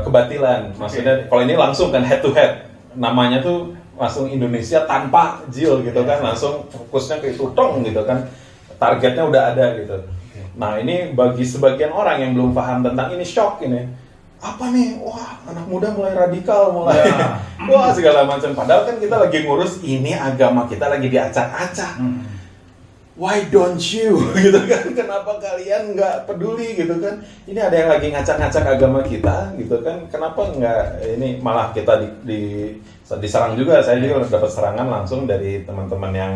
S2: kebatilan. Maksudnya kalau ini langsung kan head to head. Namanya tuh langsung Indonesia tanpa Jil gitu kan, langsung fokusnya ke itu dong gitu kan, targetnya udah ada gitu. Nah ini bagi sebagian orang yang belum paham tentang ini, shock ini, apa nih, wah anak muda mulai radikal, mulai wah segala macam, padahal kan kita lagi ngurus ini agama kita lagi diacak-acak. Why don't you gitu kan, kenapa kalian nggak peduli gitu kan, ini ada yang lagi ngacak-ngacak agama kita gitu kan, kenapa nggak, ini malah kita diserang juga. Saya juga dapat serangan langsung dari teman-teman yang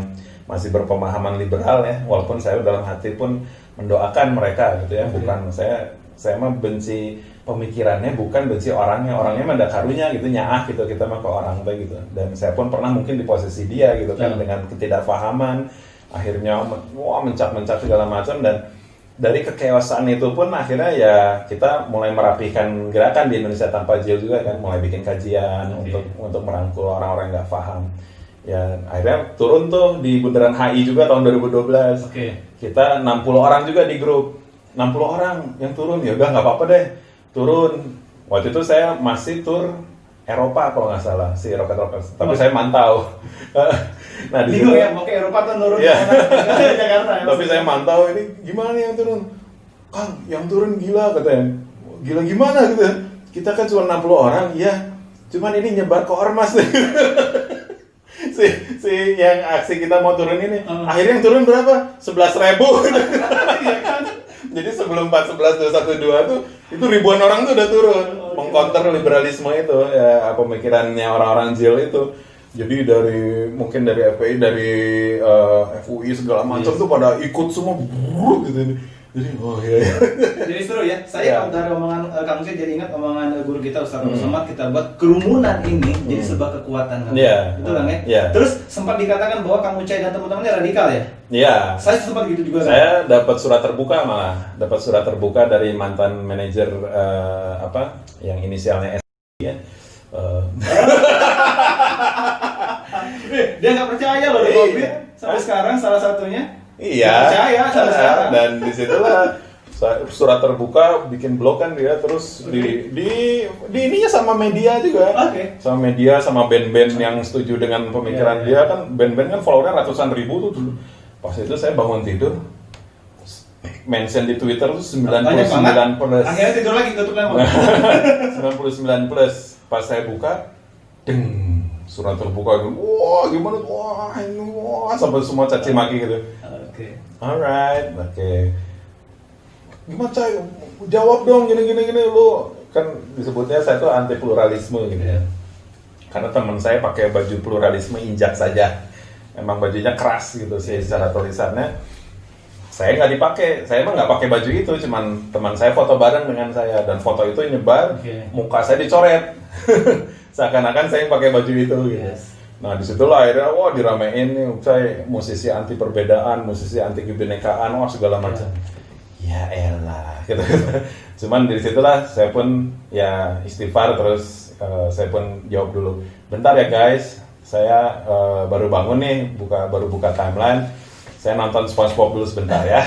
S2: masih berpemahaman liberal ya, walaupun saya dalam hati pun mendoakan mereka gitu ya, bukan saya mah benci pemikirannya, bukan benci orangnya mah ada karunya gitu, nyaah gitu kita mah ke orang tuh gitu. Dan saya pun pernah mungkin di posisi dia gitu kan, dengan ketidakpahaman akhirnya wah mencap segala macam, dan dari kekeosaan itu pun akhirnya ya kita mulai merapikan gerakan di Indonesia Tanpa Jil juga kan, mulai bikin kajian untuk merangkul orang-orang yang nggak paham. Ya akhirnya turun tuh di Bundaran HI juga tahun 2012. Kita 60 orang juga di grup, 60 orang yang turun, ya udah nggak apa-apa deh turun. Waktu itu saya masih tur Eropa kalau nggak salah, si Rocket, tapi saya mantau. Nah di situ
S1: ya, mau ke Eropa tuh nurun Jakarta.
S2: Tapi saya mantau ini gimana yang turun, Kang, yang turun gila katanya. Gila gimana gitu? Kita kan cuma 60 orang, ya. Cuman ini nyebar ke ormas. si yang aksi kita mau turun ini, akhirnya yang turun berapa? 11.000. Jadi sebelum 14.212 tuh itu ribuan orang tuh udah turun mengcounter liberalisme itu ya, pemikirannya orang-orang Jil itu. Jadi mungkin dari FPI, dari FUI segala macam tuh pada ikut semua gitu. Jadi
S1: Jadi seru ya. Saya dari omongan Kang Ucai jadi ingat omongan guru kita Ustaz Abdul Somad, kita buat kerumunan ini jadi sebuah kekuatan. Itu Kang ya. Terus sempat dikatakan bahwa Kang Ucai dan teman-temannya radikal ya?
S2: Iya.
S1: Saya sempat gitu juga.
S2: Saya dapat surat terbuka dari mantan manajer yang inisialnya S ya.
S1: Dia nggak percaya loh di COVID sampai sekarang salah satunya.
S2: Iya.
S1: Percaya sampai sekarang.
S2: Dan disitulah surat terbuka bikin blog kan dia, terus di ininya sama media juga. Sama media, sama band-band yang setuju dengan pemikiran dia kan, band-band kan followernya ratusan ribu tuh dulu. Pas itu saya bangun tidur, mention di Twitter tuh 99 plus.
S1: Akhirnya tidur lagi tutup lagi.
S2: 99 plus. Pas saya buka, deng, surat terbuka gitu. Wah, gimana? Wah, sampai semua caci maki gitu. Alright, gimana Cai? Jawab dong, gini lu kan disebutnya saya tuh anti pluralisme gitu ya. Karena teman saya pakai baju pluralisme injak saja, emang bajunya keras gitu sih secara tulisannya. Saya nggak dipakai, saya emang nggak pakai baju itu, cuman teman saya foto bareng dengan saya dan foto itu nyebar, muka saya dicoret, seakan-akan saya pakai baju itu gitu. Nah disitulah akhirnya wah diramein nih, saya musisi anti perbedaan, musisi anti kebinekaan, wah segala macam. Ya elah gitu. Cuman dari situlah saya pun ya istighfar, terus saya pun jawab dulu, bentar ya guys, saya baru bangun nih, baru buka timeline, saya nonton SpongeBob dulu sebentar ya.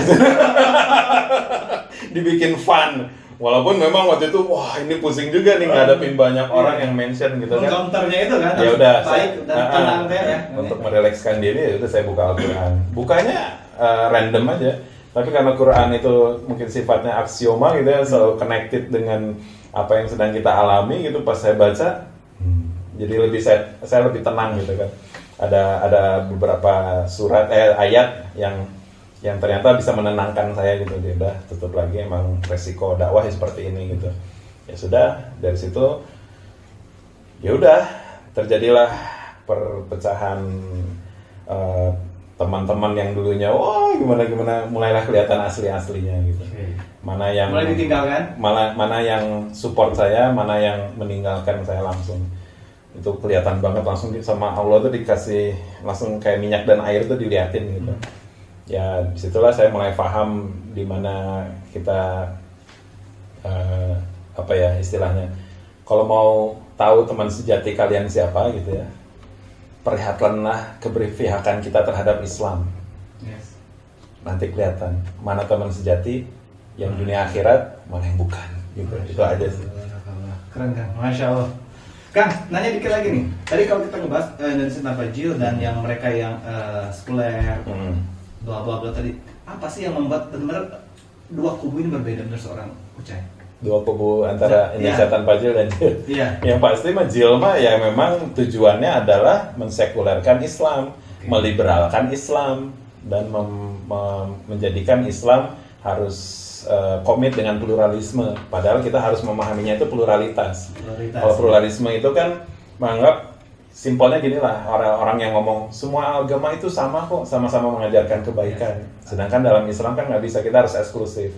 S2: Dibikin fun. Walaupun memang waktu itu wah ini pusing juga nih ngadepin banyak orang yang mention gitu kan.
S1: Counternya itu kan.
S2: Ya udah
S1: baik dan tenang ya.
S2: Untuk merilekskan diri itu saya buka Al-Qur'an. Bukanya random aja. Tapi karena Quran itu mungkin sifatnya aksioma gitu ya, selalu connected dengan apa yang sedang kita alami gitu, pas saya baca jadi lebih saya lebih tenang gitu kan. Ada beberapa surat ayat yang ternyata bisa menenangkan saya gitu. Dia udah tutup lagi, emang resiko dakwah seperti ini gitu. Ya sudah, dari situ ya udah terjadilah perpecahan teman-teman yang dulunya wah gimana mulailah kelihatan aslinya gitu. Mana yang
S1: mulai ditinggalkan,
S2: mana yang support saya, mana yang meninggalkan saya langsung. Itu kelihatan banget langsung sama Allah tuh dikasih langsung kayak minyak dan air tuh diliatin gitu. Ya disitulah saya mulai paham di mana kita istilahnya, kalau mau tahu teman sejati kalian siapa gitu ya, perlihatkanlah keberpihakan kita terhadap Islam. Nanti kelihatan mana teman sejati yang dunia akhirat, mana yang bukan gitu. Itu aja sih.
S1: Keren kan, Masya Allah. Kang, nanya dikit lagi nih. Tadi kalau kita ngebahas Indonesia tanpa Jil dan yang mereka yang sekuler, bla bla bla tadi, apa sih yang membuat benar dua kubu ini berbeda menurut seorang Ucai?
S2: Dua kubu antara Indonesia tanpa Jil dan Jil. Yang pasti mah Jil mah ya memang tujuannya adalah mensekulerkan Islam, meliberalkan Islam dan menjadikan Islam harus komit dengan pluralisme. Padahal kita harus memahaminya itu pluralitas. Kalau pluralisme itu kan menganggap simpelnya gini lah, orang-orang yang ngomong semua agama itu sama kok, sama-sama mengajarkan kebaikan. Sedangkan dalam Islam kan nggak bisa, kita harus eksklusif.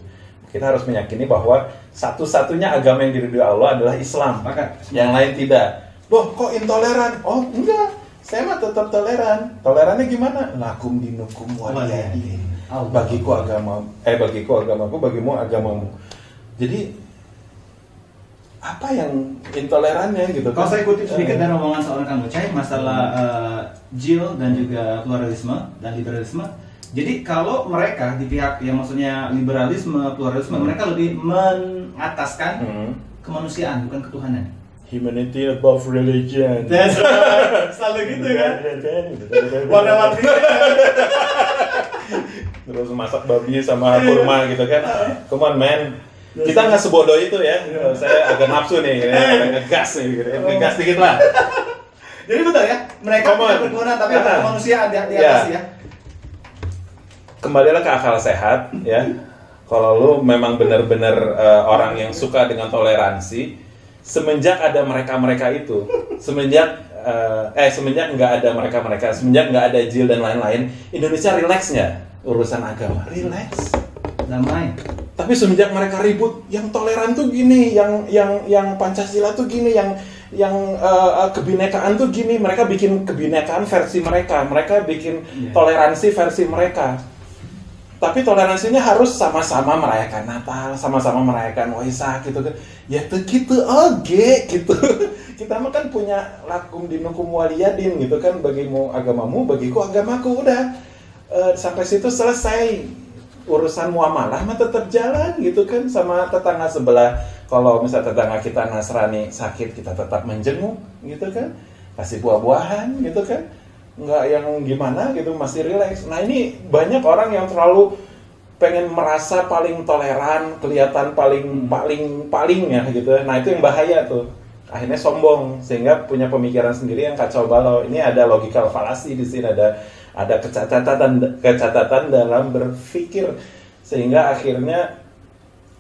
S2: Kita harus meyakini bahwa satu-satunya agama yang diridhoi Allah adalah Islam. Yang lain tidak. Loh, kok intoleran? Oh, enggak. Saya mah tetap toleran. Tolerannya gimana? Lakum dinukum waliyadin. Bagiku agamaku, bagimu agamamu. Jadi apa yang intolerannya gitu?
S1: Kalau saya kutip sedikit dari omongan seorang Kang Ucai masalah Jil dan juga pluralisme dan liberalisme. Jadi kalau mereka di pihak yang maksudnya liberalisme, pluralisme, mereka lebih mengataskan kemanusiaan bukan ketuhanan.
S2: Humanity above religion.
S1: That's right. Selalu gitu kan. Warna-warni.
S2: Terus masak babi sama kurma gitu kan. Come on man. Kita nggak sebodoh itu ya. Saya agak nafsu nih, agak ngegas nih, ngegas dikit lah.
S1: Jadi betul ya, mereka tidak berguna tapi ada kemanusiaan di atas ya.
S2: Kembalilah ke akal sehat ya. Kalau lu memang benar-benar orang yang suka dengan toleransi, semenjak ada mereka-mereka itu, semenjak nggak ada mereka-mereka, semenjak nggak ada Jil dan lain-lain, Indonesia relax nggak urusan agama? Relax,
S1: damai.
S2: Tapi semenjak mereka ribut, yang toleran tuh gini, yang Pancasila tuh gini, yang kebinekaan tuh gini, mereka bikin kebinekaan versi mereka bikin toleransi versi mereka. Tapi toleransinya harus sama-sama merayakan Natal, sama-sama merayakan Waisak gitu kan. Ya tuh gitu, gitu. Kita mah kan punya lakum dinukum waliyadin gitu kan, bagimu agamamu, bagiku agamaku, udah. Sampai situ selesai. Urusan muamalah mah tetap jalan gitu kan sama tetangga sebelah. Kalau misalnya tetangga kita Nasrani sakit, kita tetap menjenguk gitu kan. Kasih buah-buahan gitu kan. Nggak yang gimana gitu, masih relax. Nah ini banyak orang yang terlalu pengen merasa paling toleran, kelihatan paling ya gitu. Nah itu yang bahaya tuh. Akhirnya sombong sehingga punya pemikiran sendiri yang kacau balau. Ini ada logical fallacy di sini, ada kecacatan dalam berpikir sehingga akhirnya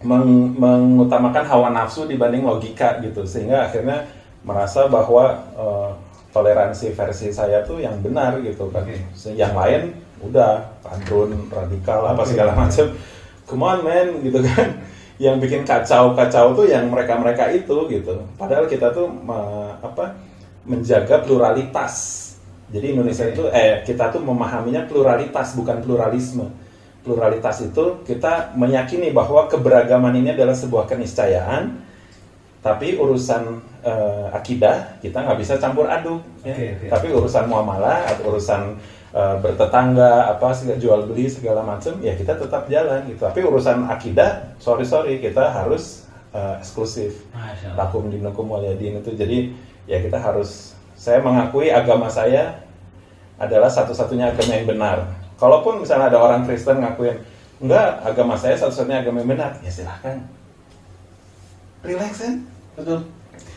S2: mengutamakan hawa nafsu dibanding logika gitu. Sehingga akhirnya merasa bahwa toleransi versi saya tuh yang benar gitu kan. Yang lain udah kadrun, radikal apa segala macam. Come on man gitu kan. Yang bikin kacau tuh yang mereka itu gitu. Padahal kita tuh menjaga pluralitas. Jadi Indonesia itu kita tuh memahaminya pluralitas bukan pluralisme. Pluralitas itu kita meyakini bahwa keberagaman ini adalah sebuah keniscayaan. Tapi urusan akidah kita nggak bisa campur aduk. Tapi urusan muamalah atau urusan bertetangga jual beli segala macam ya kita tetap jalan gitu. Tapi urusan akidah sorry kita harus eksklusif. Lakum dinukum waliyadin itu. Jadi ya kita harus, saya mengakui agama saya adalah satu-satunya agama yang benar. Kalaupun misalnya ada orang Kristen ngakuin enggak, agama saya satu-satunya agama yang benar, ya silahkan. Relax kan?
S1: Betul.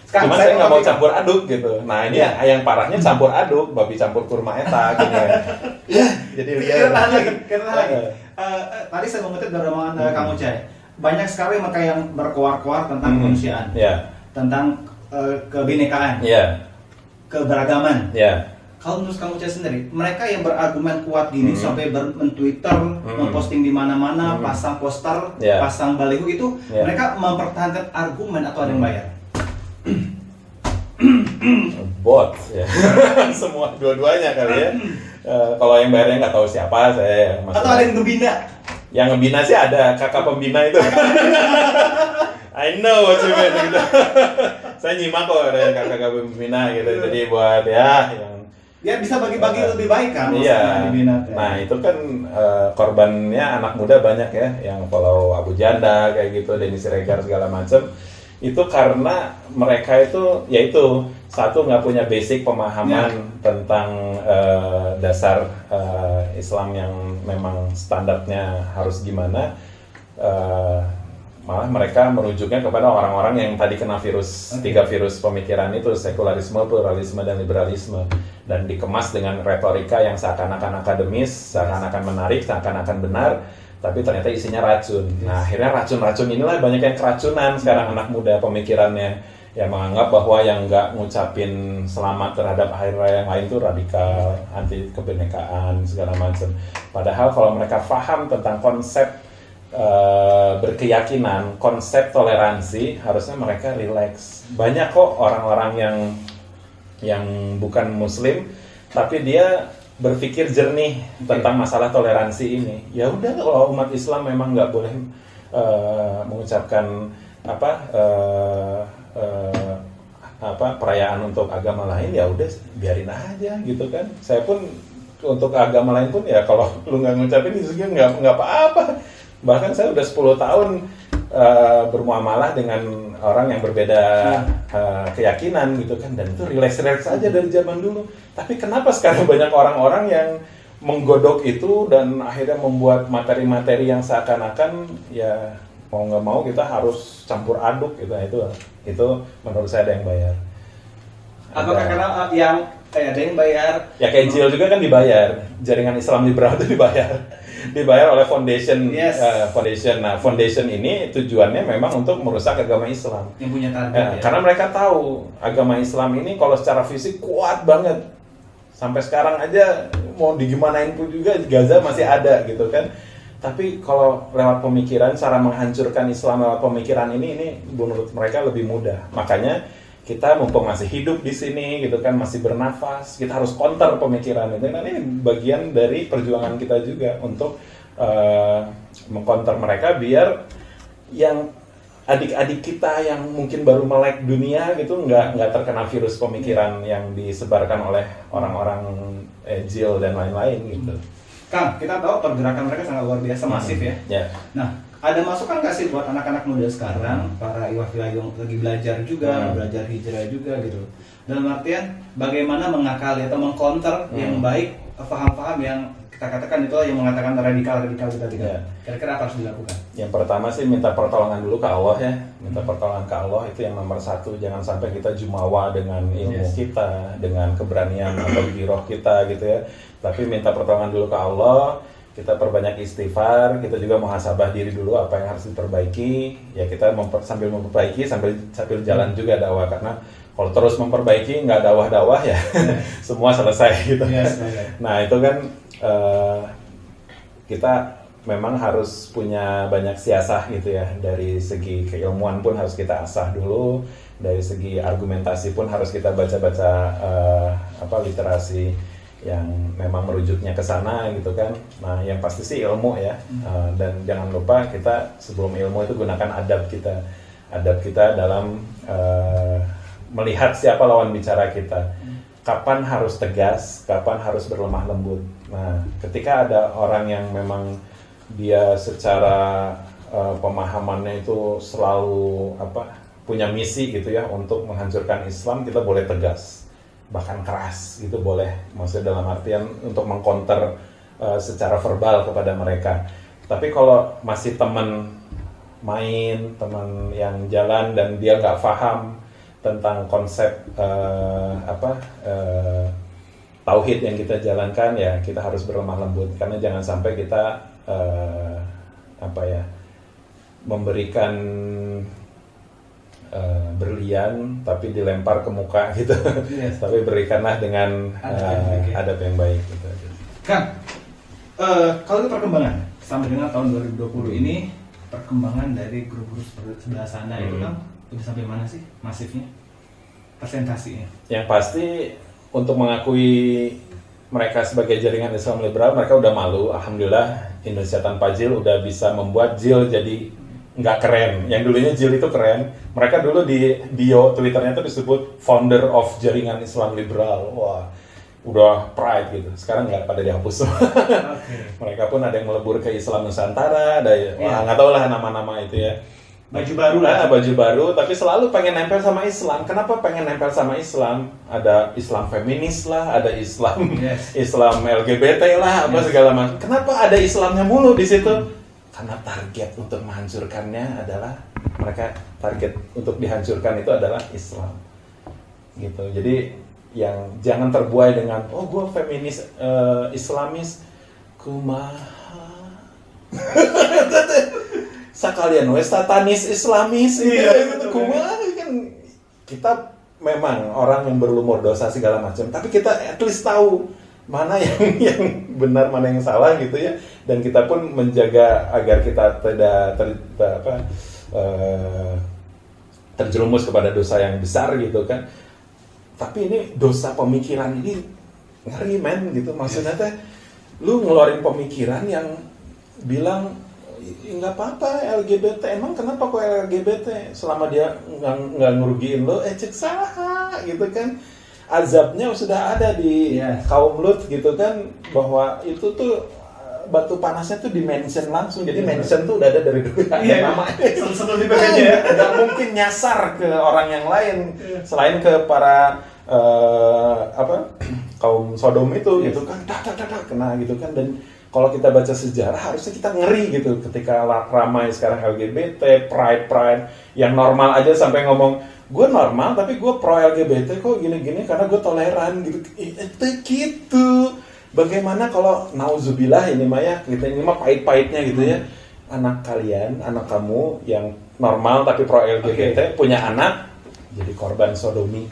S2: Cuma saya nggak mau campur aduk gitu. Nah ini yang parahnya campur aduk, babi campur kurma eta gitu ya. Jadi lihat
S1: lagi. Tadi saya mengutip dari omongan Kang Ucai. Banyak sekali mereka yang berkoar-koar tentang kemanusiaan, tentang kebinekaan, keberagaman. Kalau menurut Kang Ucai sendiri, mereka yang berargumen kuat gini sampai men-Twitter, memposting di mana-mana, pasang poster, pasang baliho itu, mereka mempertahankan argumen atau ada yang bayar?
S2: Bot ya. Semua dua-duanya kali ya. Kalau yang bayarnya nggak tahu siapa saya.
S1: Atau ada yang ngebina?
S2: Yang ngebina sih ada kakak pembina itu. I know what you mean gitu. Saya nyimak kok ada kakak pembina gitu. Jadi buat yang
S1: bisa bagi-bagi lebih baik kan?
S2: Iya. Nah itu kan korbannya anak muda banyak ya, yang follow Abu Janda kayak gitu, Denny Siregar segala macam. itu karena mereka itu yaitu satu nggak punya basic pemahaman tentang dasar Islam yang memang standarnya harus gimana, malah mereka merujuknya kepada orang-orang yang tadi kena tiga virus pemikiran itu, sekularisme, pluralisme, dan liberalisme, dan dikemas dengan retorika yang seakan-akan akademis, seakan-akan menarik, seakan-akan benar, tapi ternyata isinya racun. Nah, akhirnya racun-racun inilah banyak yang keracunan sekarang anak muda pemikirannya, yang menganggap bahwa yang nggak ngucapin selamat terhadap hari raya yang lain itu radikal, anti kebinekaan, segala macam. Padahal kalau mereka paham tentang konsep berkeyakinan, konsep toleransi, harusnya mereka rileks. Banyak kok orang-orang yang bukan muslim, tapi dia berpikir jernih tentang masalah toleransi ini. Ya udah, kalau umat Islam memang nggak boleh mengucapkan perayaan untuk agama lain, ya udah biarin aja gitu kan. Saya pun untuk agama lain pun ya kalau lu nggak ngucapin itu juga nggak apa-apa. Bahkan saya udah 10 tahun bermuamalah dengan orang yang berbeda keyakinan gitu kan, dan itu relax-relax aja dari zaman dulu. Tapi kenapa sekarang banyak orang-orang yang menggodok itu dan akhirnya membuat materi-materi yang seakan-akan ya mau nggak mau kita harus campur aduk gitu. Itu menurut saya ada yang bayar.
S1: Apakah karena yang ada yang bayar? Ya
S2: kayak JIL juga kan dibayar, jaringan Islam liberal itu dibayar oleh foundation. Foundation. Nah, foundation ini tujuannya memang untuk merusak agama Islam.
S1: Yang punya target.
S2: Karena mereka tahu agama Islam ini kalau secara fisik kuat banget. Sampai sekarang aja mau digimanain pun juga Gaza masih ada gitu kan. Tapi kalau lewat pemikiran, cara menghancurkan Islam lewat pemikiran ini menurut mereka lebih mudah. Makanya kita mumpung masih hidup di sini gitu kan, masih bernafas, kita harus counter pemikiran itu. Nah, ini bagian dari perjuangan kita juga untuk mengcounter mereka, biar yang adik-adik kita yang mungkin baru melek dunia gitu nggak terkena virus pemikiran yang disebarkan oleh orang-orang JIL dan lain-lain gitu.
S1: Kang, kita tahu pergerakan mereka sangat luar biasa, masif ya. Nah, ada masukan nggak sih buat anak-anak muda sekarang, para iwafil yang lagi belajar juga, belajar hijrah juga gitu, dalam artian bagaimana mengakali atau mengcounter yang baik, paham-paham yang kita katakan itu yang mengatakan radikal kita tidak. Kira-kira apa harus dilakukan? Yang pertama sih minta pertolongan dulu ke Allah ya, minta pertolongan ke Allah itu yang nomor satu. Jangan sampai kita jumawa dengan ilmu kita, dengan keberanian atau giroh kita gitu ya. Tapi minta pertolongan dulu ke Allah. Kita perbanyak istighfar, kita juga muhasabah diri dulu apa yang harus diperbaiki. Ya kita sambil memperbaiki sambil jalan juga dakwah, karena kalau terus memperbaiki nggak dakwah ya semua selesai gitu. Nah itu kan kita memang harus punya banyak siasah gitu ya, dari segi keilmuan pun harus kita asah dulu, dari segi argumentasi pun harus kita baca-baca literasi yang memang merujuknya ke sana gitu kan. Nah yang pasti sih ilmu ya, dan jangan lupa kita sebelum ilmu itu gunakan adab kita dalam melihat siapa lawan bicara kita, kapan harus tegas, kapan harus berlemah lembut. Nah ketika ada orang yang memang dia secara pemahamannya itu selalu punya misi gitu ya untuk menghancurkan Islam, kita boleh tegas, bahkan keras gitu boleh, maksudnya dalam artian untuk mengcounter secara verbal kepada mereka. Tapi kalau masih teman main, teman yang jalan dan dia nggak paham tentang konsep tauhid yang kita jalankan, ya kita harus berlemah lembut, karena jangan sampai kita memberikan berlian tapi dilempar ke muka gitu. Tapi berikanlah dengan adab yang baik gitu. Kang, kalau itu perkembangan sampai dengan tahun 2020 ini, perkembangan dari grup-grup sebelah sana itu kan udah sampai mana sih masifnya, persentasinya? Yang pasti untuk mengakui mereka sebagai jaringan Islam liberal, mereka udah malu. Alhamdulillah Indonesia Tanpa JIL udah bisa membuat JIL jadi nggak keren. Yang dulunya JIL itu keren. Mereka dulu di bio Twitternya itu disebut founder of jaringan Islam liberal. Wah, udah pride gitu. Sekarang nggak pada dihapus. Mereka pun ada yang melebur ke Islam Nusantara, ada nggak tahu lah nama-nama itu ya. baju baru lah.
S2: Baju baru, tapi selalu pengen nempel sama Islam. Kenapa pengen nempel sama Islam? Ada Islam feminis lah, ada Islam Islam LGBT lah, apa segala macam. Kenapa ada Islamnya mulu di situ? Karena target untuk menghancurkannya adalah target untuk dihancurkan itu adalah Islam. Gitu. Jadi yang jangan terbuai dengan gue feminis Islamis kumaha sekalian satanis Islamis gitu kumaha kan kita memang orang yang berlumur dosa segala macam, tapi kita at least tahu mana yang benar mana yang salah gitu ya, dan kita pun menjaga agar kita tidak terjerumus kepada dosa yang besar gitu kan. Tapi ini dosa pemikiran ini ngeri men gitu, maksudnya teh lu ngeluarin pemikiran yang bilang nggak apa-apa LGBT, emang kenapa kok LGBT selama dia nggak ngerugiin lo, cek salah gitu kan. Azabnya sudah ada di kaum Lut gitu kan, bahwa itu tuh batu panasnya tuh dimention langsung, jadi mention tuh udah ada dari dulu namanya.
S1: Sebelum dibagainya
S2: nggak mungkin nyasar ke orang yang lain selain ke para kaum Sodom itu gitu kan, kena gitu kan. Dan kalau kita baca sejarah harusnya kita ngeri gitu ketika ramai sekarang LGBT, pride yang normal aja sampai ngomong gue normal tapi gue pro LGBT kok gini-gini karena gue toleran gitu. Itu gitu. Bagaimana kalau nauzubillah ini mah ya, ini mah pahit-pahitnya gitu ya. Anak kamu yang normal tapi pro LGBT punya anak jadi korban sodomi.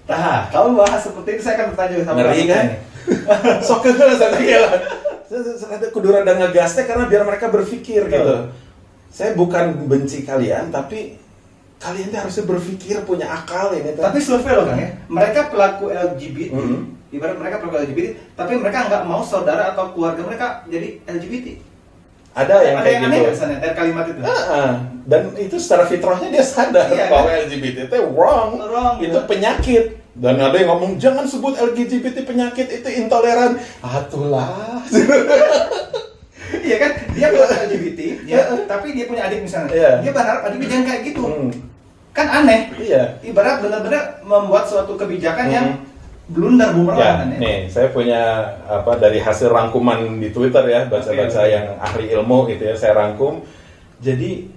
S1: Nah, kalau bahas seperti itu saya akan bertanya sama
S2: ngeri kan? Sok saya kudu rada ngegasnya karena biar mereka berpikir gitu. Saya bukan benci kalian, tapi kalian tuh harusnya berpikir, punya akal ini.
S1: Tapi survei loh kan ya, mereka pelaku LGBT, ibarat mereka pelaku LGBT, tapi mereka nggak mau saudara atau keluarga mereka jadi LGBT.
S2: Ada yang kayak gitu.
S1: Aneh kesannya dari kalimat itu.
S2: Dan itu secara fitrahnya dia sadar bahwa LGBT itu wrong. Itu penyakit. Dan ada yang ngomong jangan sebut LGBT penyakit, itu intoleran. Atulah.
S1: Iya kan, dia bukan LGBT, tapi dia punya adik misalnya. Dia berharap adiknya jangan kayak gitu. Kan aneh. Ibarat benar-benar membuat suatu kebijakan yang blunder bumerang.
S2: Nih, saya punya dari hasil rangkuman di Twitter ya, baca-baca yang ahli ilmu gitu ya, saya rangkum. Jadi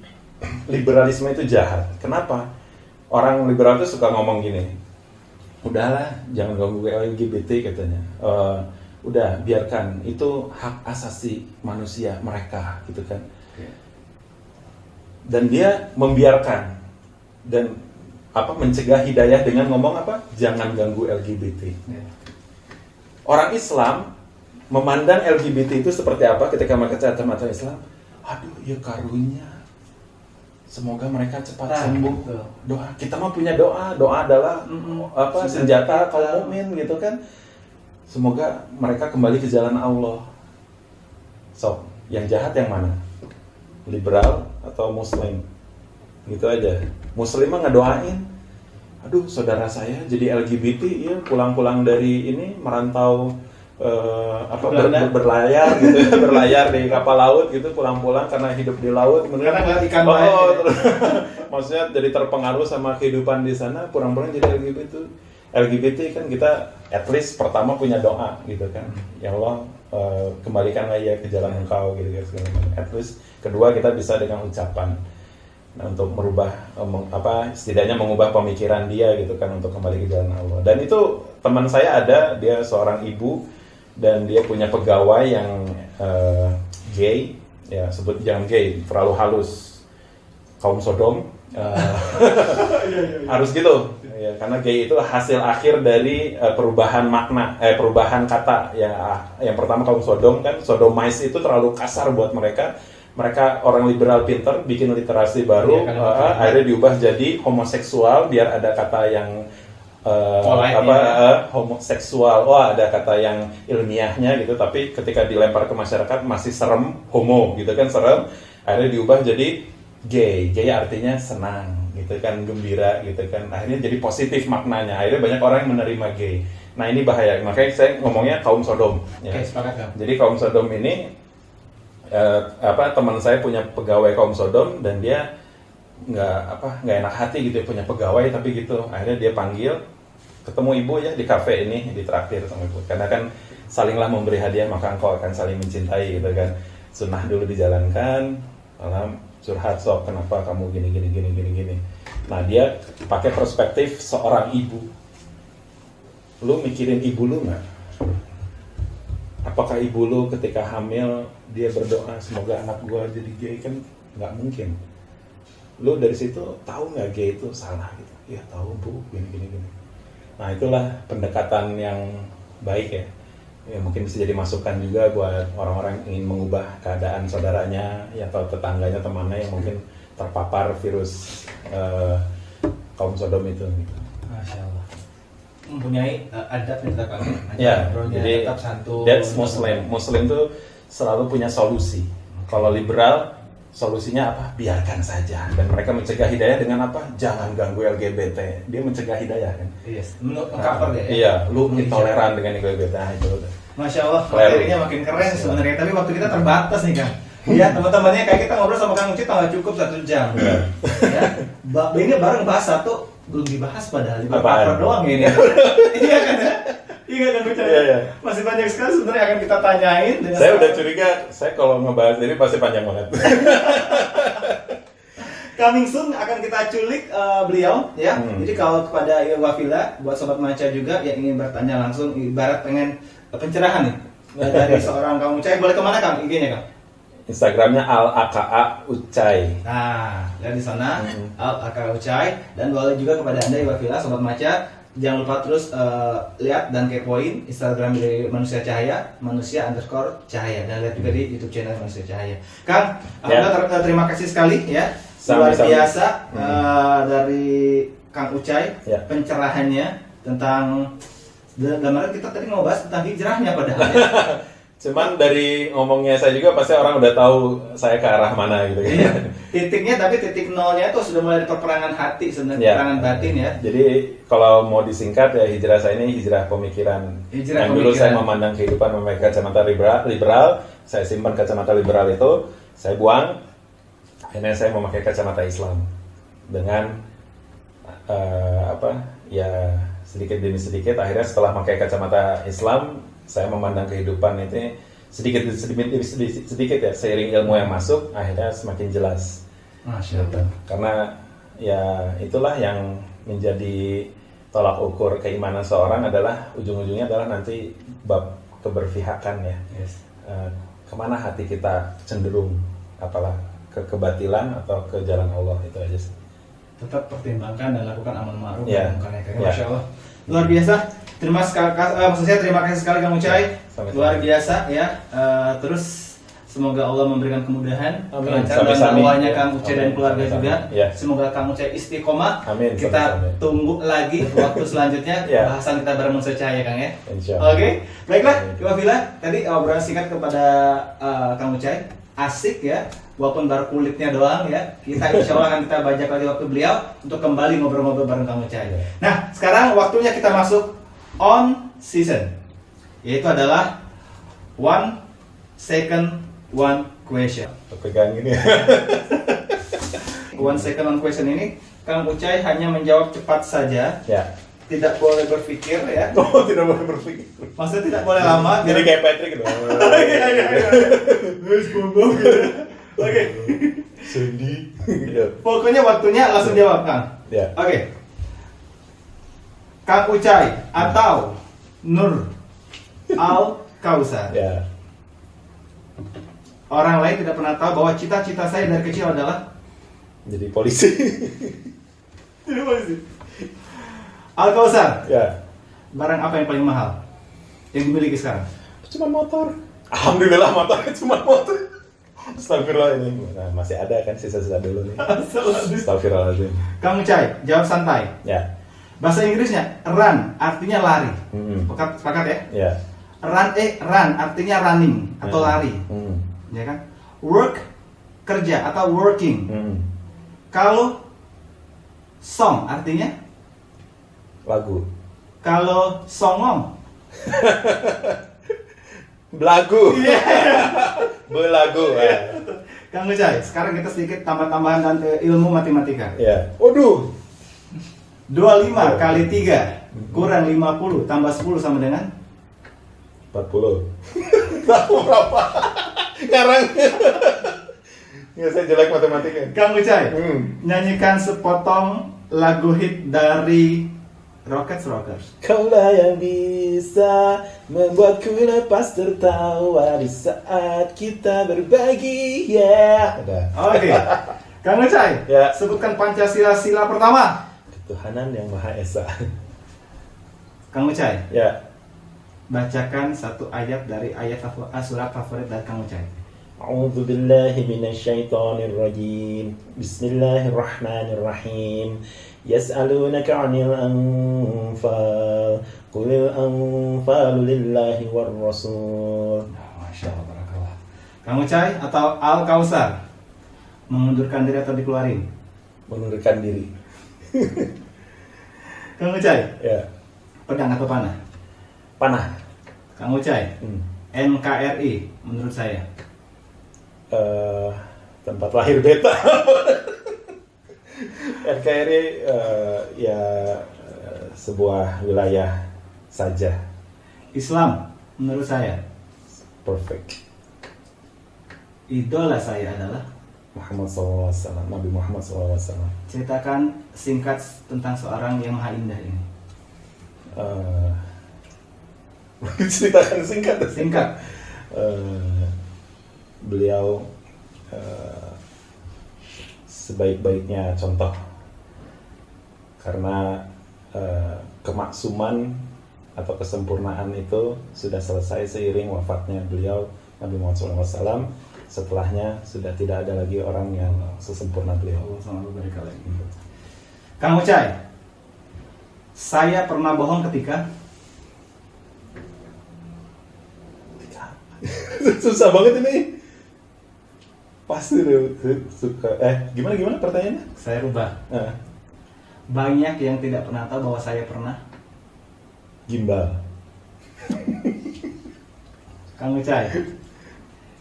S2: liberalisme itu jahat. Kenapa? Orang liberal itu suka ngomong gini, udahlah, jangan ganggu LGBT katanya. Udah, biarkan, itu hak asasi manusia mereka gitu kan. Dan dia membiarkan dan mencegah hidayah dengan ngomong jangan ganggu LGBT. Orang Islam memandang LGBT itu seperti apa ketika mereka kacamata Islam? Aduh, ya karunia. Semoga mereka cepat sembuh. Doa, kita mah punya doa. Doa adalah senjata kaum mukmin gitu kan. Semoga mereka kembali ke jalan Allah. So, yang jahat yang mana? Liberal atau Muslim? Gitu aja. Muslim mah ngedoain, aduh saudara saya jadi LGBT ya, pulang-pulang dari ini merantau berlayar gitu ya, berlayar di kapal laut gitu, pulang-pulang karena hidup di laut
S1: karena nggak ikan
S2: maksudnya jadi terpengaruh sama kehidupan di sana, pulang-pulang jadi LGBT kan kita at least pertama punya doa gitu kan, ya Allah kembalikanlah ya ke jalan engkau gitu ya, at least kedua kita bisa dengan ucapan. Nah, untuk merubah setidaknya mengubah pemikiran dia gitu kan, untuk kembali ke jalan Allah. Dan itu teman saya ada, dia seorang ibu dan dia punya pegawai yang gay, ya sebut jangan gay, terlalu halus, kaum Sodom, harus gitu ya, karena gay itu hasil akhir dari perubahan makna, perubahan kata ya. Yang pertama kaum Sodom kan, sodomize itu terlalu kasar buat mereka. Mereka orang liberal pinter bikin literasi baru, akhirnya diubah jadi homoseksual biar ada kata yang homoseksual, ada kata yang ilmiahnya gitu, tapi ketika dilempar ke masyarakat masih serem, homo gitu kan, serem, akhirnya diubah jadi gay artinya senang gitu kan, gembira gitu kan, akhirnya jadi positif maknanya, akhirnya banyak orang yang menerima gay. Nah ini bahaya, makanya saya ngomongnya kaum Sodom ya. Jadi kaum Sodom ini teman saya punya pegawai kaum Sodom dan dia nggak enak hati gitu ya, punya pegawai tapi gitu. Akhirnya dia panggil, ketemu ibu ya di kafe ini, ditraktir sama ibu. Karena kan salinglah memberi hadiah maka engkau akan saling mencintai gitu kan. Sunnah dulu dijalankan, malah curhat sok kenapa kamu gini. Nah dia pakai perspektif seorang ibu. Lu mikirin ibu lu nggak? Apakah ibu lu ketika hamil dia berdoa semoga anak gua jadi gay? Kan nggak mungkin. Lu dari situ tahu nggak gay itu salah gitu? Ya tahu bu, gini. Nah itulah pendekatan yang baik ya. Ya mungkin bisa jadi masukan juga buat orang-orang yang ingin mengubah keadaan saudaranya ya, atau tetangganya, temannya yang mungkin terpapar virus kaum Sodom itu. Gitu.
S1: Masya Allah. Mempunyai adab yang tetap
S2: jadi
S1: tetap santun.
S2: That's Muslim tuh selalu punya solusi. Kalau liberal solusinya apa? Biarkan saja. Dan mereka mencegah hidayah dengan apa? Jangan ganggu LGBT. Dia mencegah hidayah kan.
S1: Yes. Cover ya.
S2: Iya, lu intoleran dengan LGBT itu.
S1: Masya Allah, materinya makin keren sebenarnya. Tapi waktu kita terbatas nih Kang. Iya, teman-temannya kayak kita ngobrol sama Kang Uci nggak cukup 1 jam. Ya. Ini bareng bahas satu belum dibahas padahal cuma cover doang ini. Iya kan ya? Iya kan Uci?
S2: Iya.
S1: Masih banyak sekali sebenarnya akan kita tanyain.
S2: Saya udah curiga, saya kalau ngebahas ini pasti panjang banget.
S1: Coming soon akan kita culik beliau ya. Jadi kalau kepada Wafila, buat sobat Manca juga yang ingin bertanya langsung, ibarat pengen pencerahan nih dari seorang Kang Ucai, boleh kemana Kang IG-nya Kang?
S2: Instagramnya al-aka ucai.
S1: Nah, lihat di sana al-aka ucai, dan boleh juga kepada Anda Wafila sobat Manca, jangan lupa terus lihat dan kepoin Instagram dari Manusia Cahaya, manusia_cahaya, dan lihat juga di YouTube channel Manusia Cahaya. Kang, terima kasih sekali ya. Luar biasa dari Kang Ucai pencerahannya tentang gambaran kita tadi mau bahas tentang hijrahnya padahal ya.
S2: Cuman dari ngomongnya saya juga pasti orang udah tahu saya ke arah mana gitu kan.
S1: Iya. Titiknya tapi titik nolnya itu sudah mulai peperangan hati sebenarnya, peperangan batin ya.
S2: Jadi kalau mau disingkat ya hijrah saya ini hijrah pemikiran. Yang dulu saya memandang kehidupan memakai kacamata liberal, saya simpan kacamata liberal itu, saya buang. Akhirnya saya memakai kacamata Islam dengan sedikit demi sedikit. Akhirnya setelah memakai kacamata Islam, saya memandang kehidupan itu sedikit ya, seiring ilmu yang masuk, akhirnya semakin jelas.
S1: Masya Allah.
S2: Karena ya itulah yang menjadi tolak ukur keimanan seorang adalah ujung-ujungnya adalah nanti bab keberpihakan ya.
S1: Yes.
S2: Kemana hati kita cenderung, apalah ke kebatilan atau ke jalan Allah, itu aja sih.
S1: Tetap pertimbangkan dan lakukan amal ma'ruf.
S2: Masya
S1: Allah. Luar biasa. Terima kasih sekali Kang Ucai. Luar biasa ya. Terus semoga Allah memberikan kemudahan, kelancaran dalam dakwahnya Kang Ucai dan keluarga juga. Semoga Kang Ucai istiqomah. Kita tunggu lagi waktu selanjutnya bahasan kita bareng Manusia Cahaya Kang ya. Oke. Baiklah, Wafila, tadi obrolan singkat kepada Kang Ucai. Asik ya. Walaupun baru kulitnya doang ya, kita insya Allah akan kita bajak lagi waktu beliau untuk kembali ngobrol-ngobrol bareng Kang Ucai. Nah, sekarang waktunya kita masuk on season, yaitu adalah 1 second 1 question.
S2: Pegang ini.
S1: 1 second 1 question ini, Kang Ucai hanya menjawab cepat saja.
S2: Ya.
S1: Tidak boleh berpikir ya.
S2: Oh, tidak boleh berpikir.
S1: Maksudnya tidak boleh lama.
S2: Jadi kayak Patrick gitu.
S1: Oke.
S2: Sendi.
S1: Pokoknya waktunya langsung jawab Kang.
S2: Ya.
S1: Oke. Kang Ucai atau Nur Al-Kausar.
S2: Ya.
S1: Orang lain tidak pernah tahu bahwa cita-cita saya dari kecil adalah
S2: jadi polisi.
S1: jadi polisi. Al-Kausar.
S2: Ya.
S1: Barang apa yang paling mahal yang dimiliki sekarang?
S2: Cuma motor. Alhamdulillah motornya cuma motor. Astagfirullah ini. Nah, masih ada kan sisa-sisa dulu nih. Astagfirullahaladzim.
S1: Kang Ucai, jawab santai.
S2: Ya.
S1: Bahasa Inggrisnya run artinya lari. Sepakat ya?
S2: Ya.
S1: Run artinya running atau lari. Ya kan? Work kerja atau working. Kalau song artinya
S2: lagu.
S1: Kalau songong
S2: belagu. Belagu.
S1: Kang Ucai, sekarang kita sedikit tambah-tambahan dan ilmu matematika.
S2: Ya. Waduh.
S1: 25 kali 3 kurang 50 tambah 10 sama dengan
S2: 40. Tahu berapa? Sekarang. Ya, saya jelek matematika.
S1: Kang Ucai, nyanyikan sepotong lagu hit dari Rockers.
S2: Kaulah yang bisa membuatku lepas tertawa di saat kita berbagi. Ya. Udah.
S1: Oke. Kang Ucai,
S2: Ya.
S1: sebutkan Pancasila sila pertama.
S2: Ketuhanan yang Maha Esa.
S1: Kang Ucai,
S2: Ya.
S1: bacakan satu ayat dari surat favorit dari Kang Ucai.
S2: A'udzu billahi minasyaitonir rajim. Bismillahirrahmanirrahim. Yas'alunaka 'anil anfal. Qulil anfalu lillahi war rasul.
S1: Masya Allah, barakallah. Kang Ucai atau Al-Kausar, mengundurkan diri atau dikeluarin?
S2: Mengundurkan diri.
S1: Kang Ucai,
S2: Ya.
S1: pedang atau panah?
S2: Panah.
S1: Kang Ucai, NKRI menurut saya
S2: Tempat lahir beta. NKRI sebuah wilayah saja.
S1: Islam menurut saya
S2: Perfect.
S1: idola saya adalah
S2: Muhammad SAW, Nabi Muhammad SAW.
S1: ceritakan singkat tentang seorang yang maha indah ini.
S2: Ceritakan singkat. Beliau sebaik-baiknya contoh, karena kemaksuman atau kesempurnaan itu sudah selesai seiring wafatnya beliau Nabi Muhammad SAW. Setelahnya sudah tidak ada lagi orang yang sesempurna beliau.
S1: Kang Ucai, saya pernah bohong ketika
S2: Susah banget ini. Pasti suka. Gimana pertanyaannya?
S1: saya rubah. Banyak yang tidak pernah tahu bahwa saya pernah
S2: Gimbal.
S1: Kang Ucai,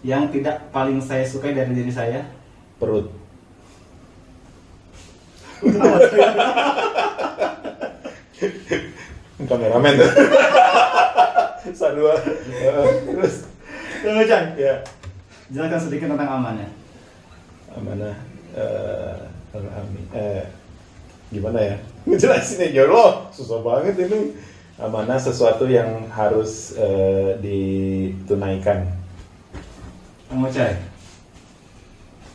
S1: yang tidak paling saya sukai dari diri saya
S2: Perut. Kameramen tuh. Sadua. Terus
S1: Kang Ucai,
S2: ya.
S1: jelaskan sedikit tentang amanah.
S2: Amanah. Gimana ya? Ngejelasin aja loh. Susah banget ini. Amanah sesuatu yang harus ditunaikan.
S1: Kang Ucai,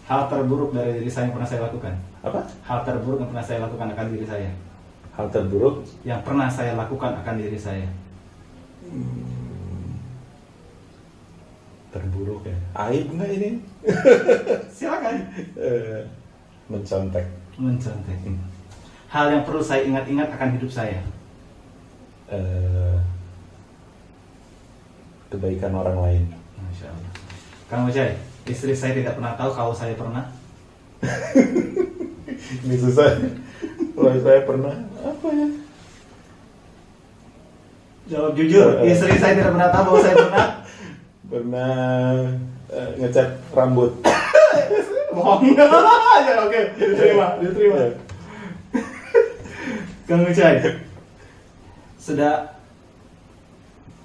S1: hal terburuk dari diri saya yang pernah saya lakukan.
S2: Apa?
S1: Hal terburuk yang pernah saya lakukan akan diri saya.
S2: Hal terburuk
S1: Yang pernah saya lakukan akan diri saya.
S2: terburuk ya. Aib nggak ini?
S1: Silakan.
S2: Mencontek.
S1: Mencontek. Hal yang perlu saya ingat-ingat akan hidup saya.
S2: Kebaikan orang lain.
S1: Masya Allah. Kang Ucai, istri saya tidak pernah tahu kalau saya pernah.
S2: Ini susah. Kalau saya pernah apa ya?
S1: Jawab jujur. Istri saya tidak pernah tahu bahwa saya pernah.
S2: Ngecat rambut.
S1: Bohong. Ya oke, diterima. Kang Ucai, sudah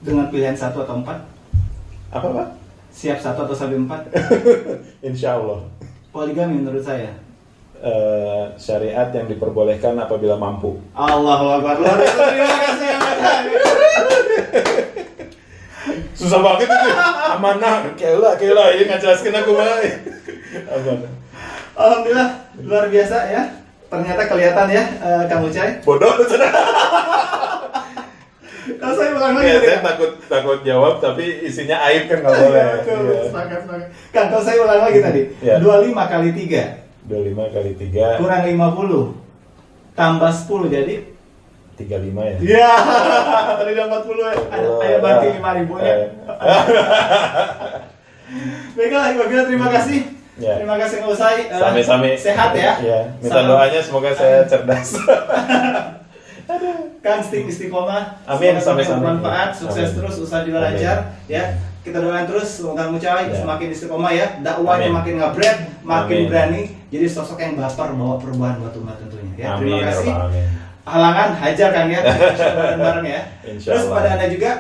S1: dengan pilihan 1 atau 4?
S2: Apa Pak?
S1: Siap 1 atau sampai 4?
S2: Insya Allah.
S1: Poligami menurut saya.
S2: Syariat yang diperbolehkan apabila mampu.
S1: Allahu Akbar. Terima kasih Kang Ucai.
S2: Susah banget ini. Amanah. Kela ini ngajelaskan aku mah. Amanah.
S1: Alhamdulillah luar biasa ya. Ternyata kelihatan ya Kang Ucai.
S2: Bodoh.
S1: Kalau saya ulang lagi.
S2: Ya, saya takut jawab tapi isinya aib kan nggak boleh.
S1: Betul,
S2: Iya.
S1: sepakat. Kan kalau saya ulang lagi tadi.
S2: Ya.
S1: 25 kali 3
S2: 25 kali 3
S1: kurang 50 tambah 10 jadi
S2: 35 ya.
S1: iya. Tadi udah 40 ya. Ayo bantu 5.000 ya. Baiklah, Ibu terima kasih.
S2: Ya.
S1: Terima kasih Kang Ucai.
S2: Sami-sami.
S1: Sehat ya.
S2: Ya. Minta doanya semoga saya cerdas.
S1: Kang istiqomah.
S2: Amin,
S1: Semoga
S2: sampai-sampai.
S1: bermanfaat, sukses
S2: Amin.
S1: terus, usaha juga
S2: Amin.
S1: lancar ya. Kita doain terus semoga Mucawai
S2: Ya.
S1: semakin istiqomah ya, dakwahnya
S2: Amin.
S1: makin ngabret, makin
S2: Amin.
S1: berani, jadi sosok yang baper bawa perubahan buat umat tentunya ya.
S2: Amin.
S1: Terima kasih.
S2: Amin.
S1: Halangan hajar Kang ya, bareng-bareng ya.
S2: Insya
S1: Terus
S2: Allah.
S1: pada Anda juga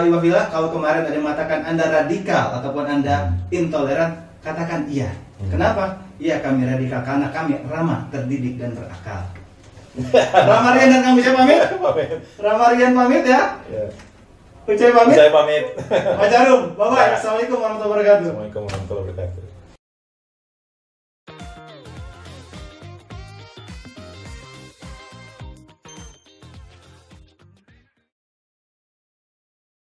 S1: Iwafillah, kalau kemarin ada yang mengatakan Anda radikal ataupun Anda intoleran, katakan iya. Kenapa? Iya, kami radikal karena kami ramah, terdidik dan berakal. Ramarian dan Kang Ucai pamit.
S2: Pamit.
S1: Ramarian pamit ya.
S2: Ya.
S1: Ucai pamit.
S2: Saya pamit.
S1: Pak Jarum, bye bye.
S2: Ya.
S1: Assalamualaikum warahmatullahi wabarakatuh.
S2: Assalamualaikum warahmatullahi wabarakatuh.